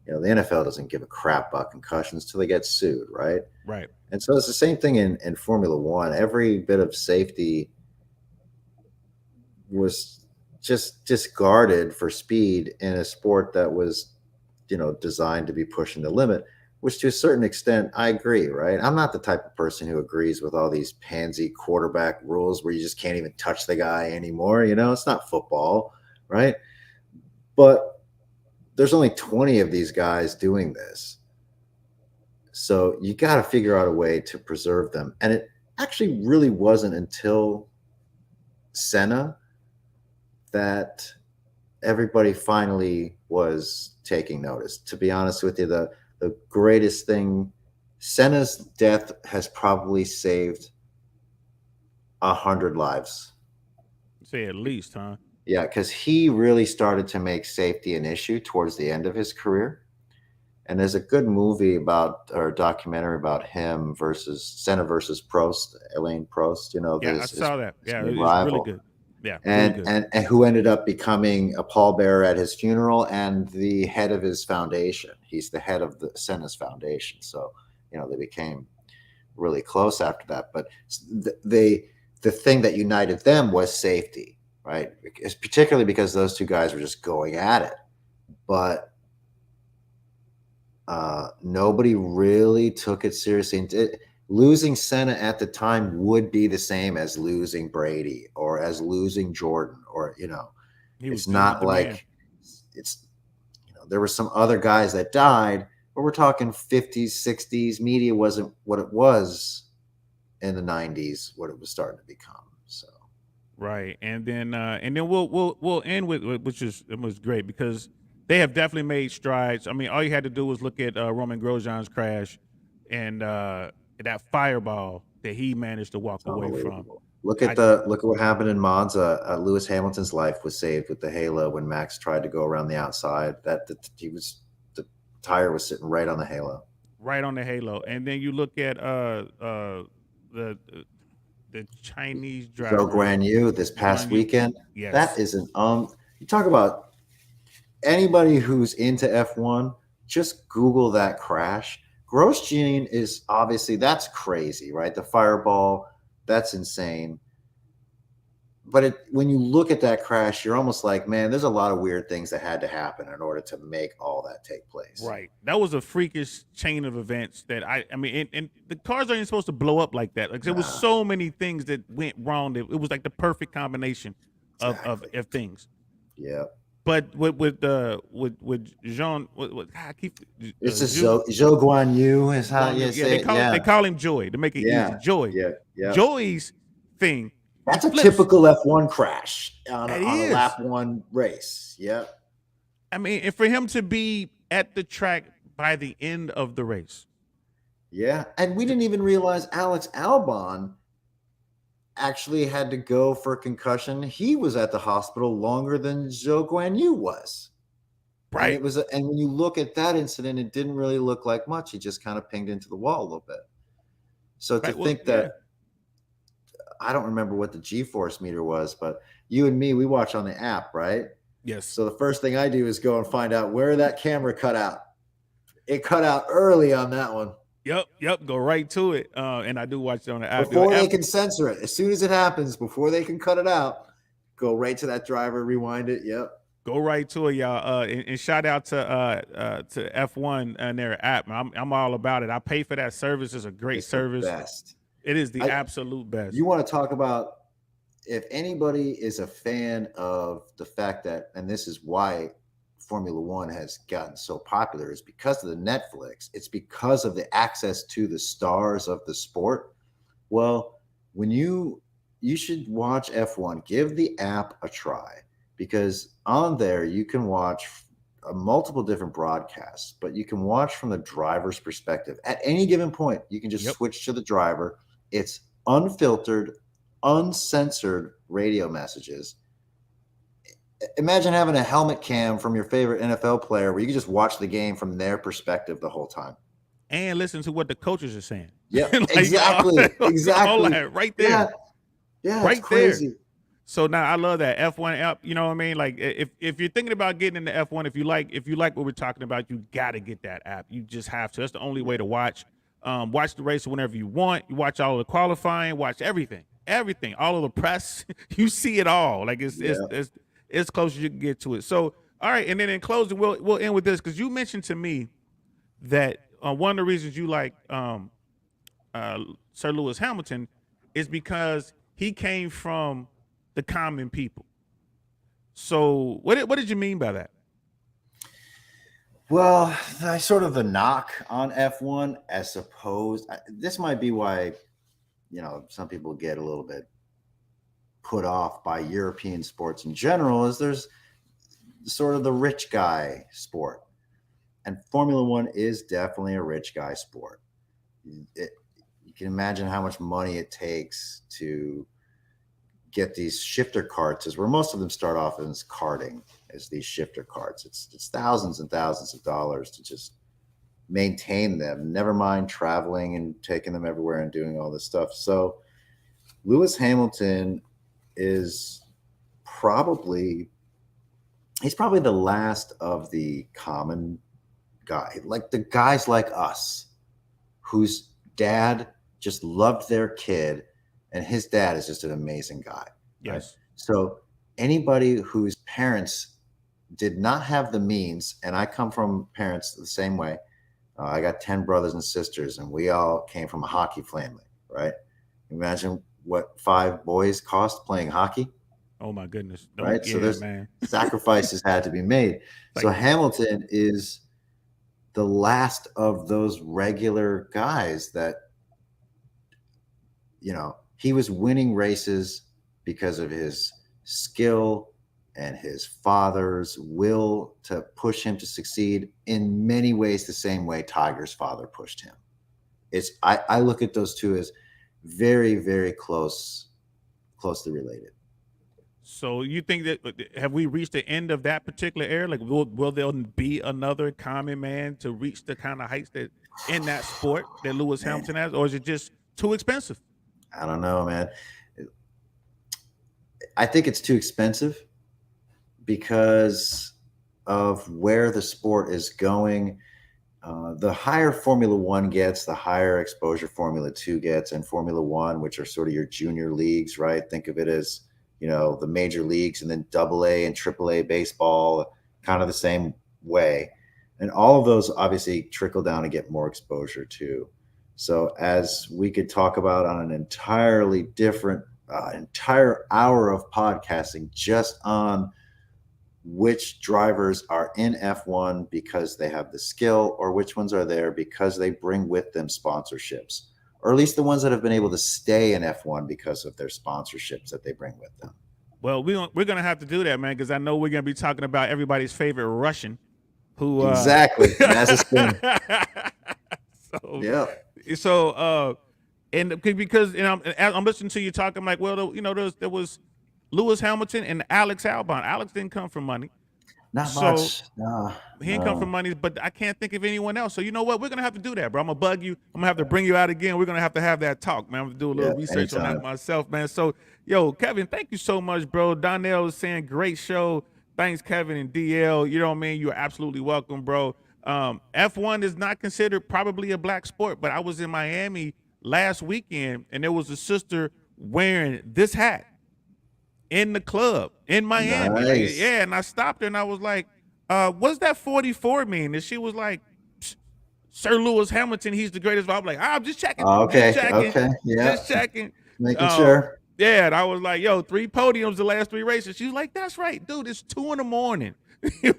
B: The NFL doesn't give a crap about concussions till they get sued, right?
A: Right.
B: And so it's the same thing in Formula One. Every bit of safety was just discarded for speed in a sport that was, designed to be pushing the limit. which to a certain extent I agree, right? I'm not the type of person who agrees with all these pansy quarterback rules where you just can't even touch the guy anymore. It's not football, right? But there's only 20 of these guys doing this. So you got to figure out a way to preserve them. And it actually really wasn't until Senna that everybody finally was taking notice. To be honest with you, the greatest thing, Senna's death has probably saved 100 lives.
A: Say at least, huh?
B: Yeah, because he really started to make safety an issue towards the end of his career. And there's a good movie or documentary about him versus Senna versus Prost, Alain Prost,
A: Yeah, I saw that.
B: his
A: Yeah,
B: big
A: it's really
B: rival.
A: good. Yeah, really
B: And,
A: good.
B: and who ended up becoming a pallbearer at his funeral and the head of his foundation. He's the head of the Senna's foundation. So, they became really close after that. But the thing that united them was safety, right? It's particularly because those two guys were just going at it. But nobody really took it seriously. Losing Senna at the time would be the same as losing Brady or as losing Jordan, or it's not like it's there were some other guys that died, but we're talking 50s, 60s. Media wasn't what it was in the 90s, what it was starting to become. So
A: right, and then we'll end with which was great because they have definitely made strides. I mean, all you had to do was look at Roman Grosjean's crash and that fireball that he managed to walk
B: it's
A: away from.
B: unbelievable. Look at what happened in Monza. Lewis Hamilton's life was saved with the halo when Max tried to go around the outside. The tire was sitting right on the halo.
A: Right on the halo, and then you look at the Chinese driver
B: Zhou Guan Yu this past weekend.
A: Yes,
B: that is an you talk about anybody who's into F1, just Google that crash. Grosjean is obviously, that's crazy, right? The fireball, that's insane. But when you look at that crash, you're almost like, man, there's a lot of weird things that had to happen in order to make all that take place.
A: Right. That was a freakish chain of events that I mean, and the cars aren't even supposed to blow up like that. Like there was so many things that went wrong. It was like the perfect combination of things.
B: Yeah.
A: But with Jean, I keep
B: it's a Zhou Guan Yu is how you say it.
A: They call him Joy to make it easy. Joy.
B: Yeah.
A: Joy's thing.
B: That's a typical F1 crash on a lap one race. Yeah.
A: I mean, and for him to be at the track by the end of the race.
B: Yeah. And we didn't even realize Alex Albon actually had to go for a concussion. He was at the hospital longer than Zhou Guan Yu was.
A: Right.
B: And when you look at that incident, it didn't really look like much. He just kind of pinged into the wall a little bit. So I don't remember what the G-force meter was, but you and me, we watch on the app, right?
A: Yes.
B: So the first thing I do is go and find out where that camera cut out. It cut out early on that one.
A: Yep. Go right to it. And I do watch it on the app.
B: Before they can censor it. As soon as it happens, before they can cut it out, go right to that driver, rewind it. Yep.
A: Go right to it, y'all. And shout out to F1 and their app. I'm all about it. I pay for that service. It's a great service.
B: The best.
A: It is the absolute best.
B: You want to talk about, if anybody is a fan of the fact that, and this is why Formula One has gotten so popular, is because of the Netflix. It's because of the access to the stars of the sport. Well, when you should watch F1, give the app a try, because on there you can watch multiple different broadcasts, but you can watch from the driver's perspective. At any given point, you can just switch to the driver. It's unfiltered, uncensored radio messages. Imagine having a helmet cam from your favorite NFL player where you can just watch the game from their perspective the whole time.
A: And listen to what the coaches are saying.
B: Yeah, exactly.
A: All that right there.
B: Yeah,
A: right
B: it's crazy.
A: There. So now I love that F1 app. You know what I mean? Like if you're thinking about getting into F1, if you like what we're talking about, you got to get that app. You just have to. That's the only way to watch. Watch the race whenever you want. You watch all of the qualifying. Watch everything. All of the press. You see it all. Like it's close as you can get to it. So all right, and then in closing, we'll end with this, because you mentioned to me that one of the reasons you like Sir Lewis Hamilton is because he came from the common people. So what did you mean by that?
B: Well, I sort of the knock on F1 as opposed. This might be why, some people get a little bit put off by European sports in general, is there's sort of the rich guy sport. And Formula One is definitely a rich guy sport. You can imagine how much money it takes to get these shifter carts, is where most of them start off as karting, as these shifter carts. It's thousands and thousands of dollars to just maintain them, never mind traveling and taking them everywhere and doing all this stuff. So Lewis Hamilton is probably the last of the common guy, like the guys like us whose dad just loved their kid, and his dad is just an amazing guy.
A: Yes.
B: Right? So anybody whose parents did not have the means, and I come from parents the same way. I got 10 brothers and sisters, and we all came from a hockey family, right? Imagine what 5 boys cost playing hockey.
A: Oh my goodness.
B: Right.
A: Yeah,
B: so there's sacrifices had to be made. So Hamilton is the last of those regular guys that, he was winning races because of his skill and his father's will to push him to succeed in many ways, the same way Tiger's father pushed him. I look at those two as very, very closely related.
A: So you think that, have we reached the end of that particular era? Like, will there be another common man to reach the kind of heights that in that sport that Lewis Hamilton has, or is it just too expensive?
B: I don't know, man. I think it's too expensive because of where the sport is going. The higher Formula One gets, the higher exposure Formula 2 gets, and Formula One, which are sort of your junior leagues, right? Think of it as, the major leagues, and then AA and AAA baseball, kind of the same way. And all of those obviously trickle down and get more exposure too. So as we could talk about on an entirely different, entire hour of podcasting just on which drivers are in F1 because they have the skill, or which ones are there because they bring with them sponsorships, or at least the ones that have been able to stay in F1 because of their sponsorships that they bring with them.
A: Well, we're going to have to do that, man, because I know we're going to be talking about everybody's favorite Russian who
B: exactly.
A: And because I'm listening to you talking, I'm like, well, there was Lewis Hamilton and Alex Albon. Alex didn't come from money.
B: Not much. No,
A: he didn't come from money, but I can't think of anyone else. So you know what? We're gonna have to do that, bro. I'm gonna bug you. I'm gonna have to bring you out again. We're gonna have that talk, man. I'm gonna do a little research on that myself, man. So, Kevin, thank you so much, bro. Donnell is saying great show. Thanks, Kevin and DL. You know what I mean? You're absolutely welcome, bro. F1 is not considered probably a black sport, but I was in Miami last weekend, and there was a sister wearing this hat in the club in Miami.
B: Nice.
A: And I stopped her and I was like, what's that 44 mean? And she was like, Sir Lewis Hamilton, he's the greatest. I'm like, I'm just checking.
B: Okay.
A: Just checking.
B: Making sure.
A: Yeah, and I was like, 3 podiums the last 3 races. She was like, that's right, dude. It's 2 a.m.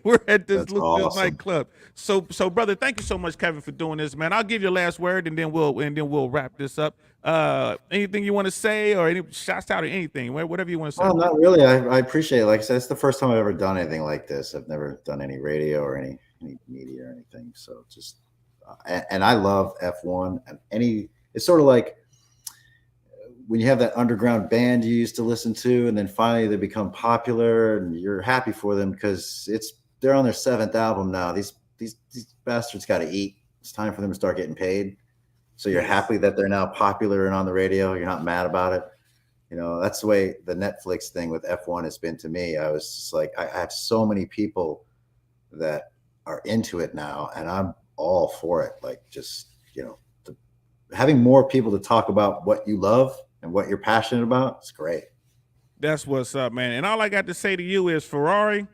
A: We're at this nightclub. So, brother, thank you so much, Kevin, for doing this, man. I'll give you a last word, and then we'll wrap this up. Anything you want to say, or any shots out or anything, whatever you want to say?
B: Well, not really. I appreciate it. Like I said, it's the first time I've ever done anything like this. I've never done any radio or any media or anything. So just, and I love F1 and it's sort of like when you have that underground band you used to listen to, and then finally they become popular, and you're happy for them because they're on their 7th album now. These bastards got to eat. It's time for them to start getting paid. So you're happy that they're now popular and on the radio. You're not mad about it. That's the way the Netflix thing with F1 has been to me. I was just like, I have so many people that are into it now, and I'm all for it. Like, just, having more people to talk about what you love and what you're passionate about, it's great.
A: That's what's up, man. And all I got to say to you is Ferrari,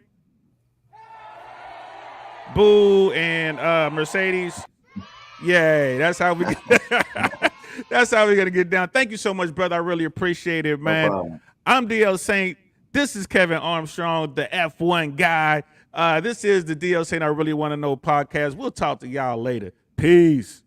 A: boo, and Mercedes, Yay. That's how we that's how we're gonna get down. Thank you so much, brother. I really appreciate it,
B: No
A: man.
B: problem.
A: I'm DL Saint. This is Kevin Armstrong, the F1 guy. This is the DL Saint I Really Want to Know podcast. We'll talk to y'all later. Peace.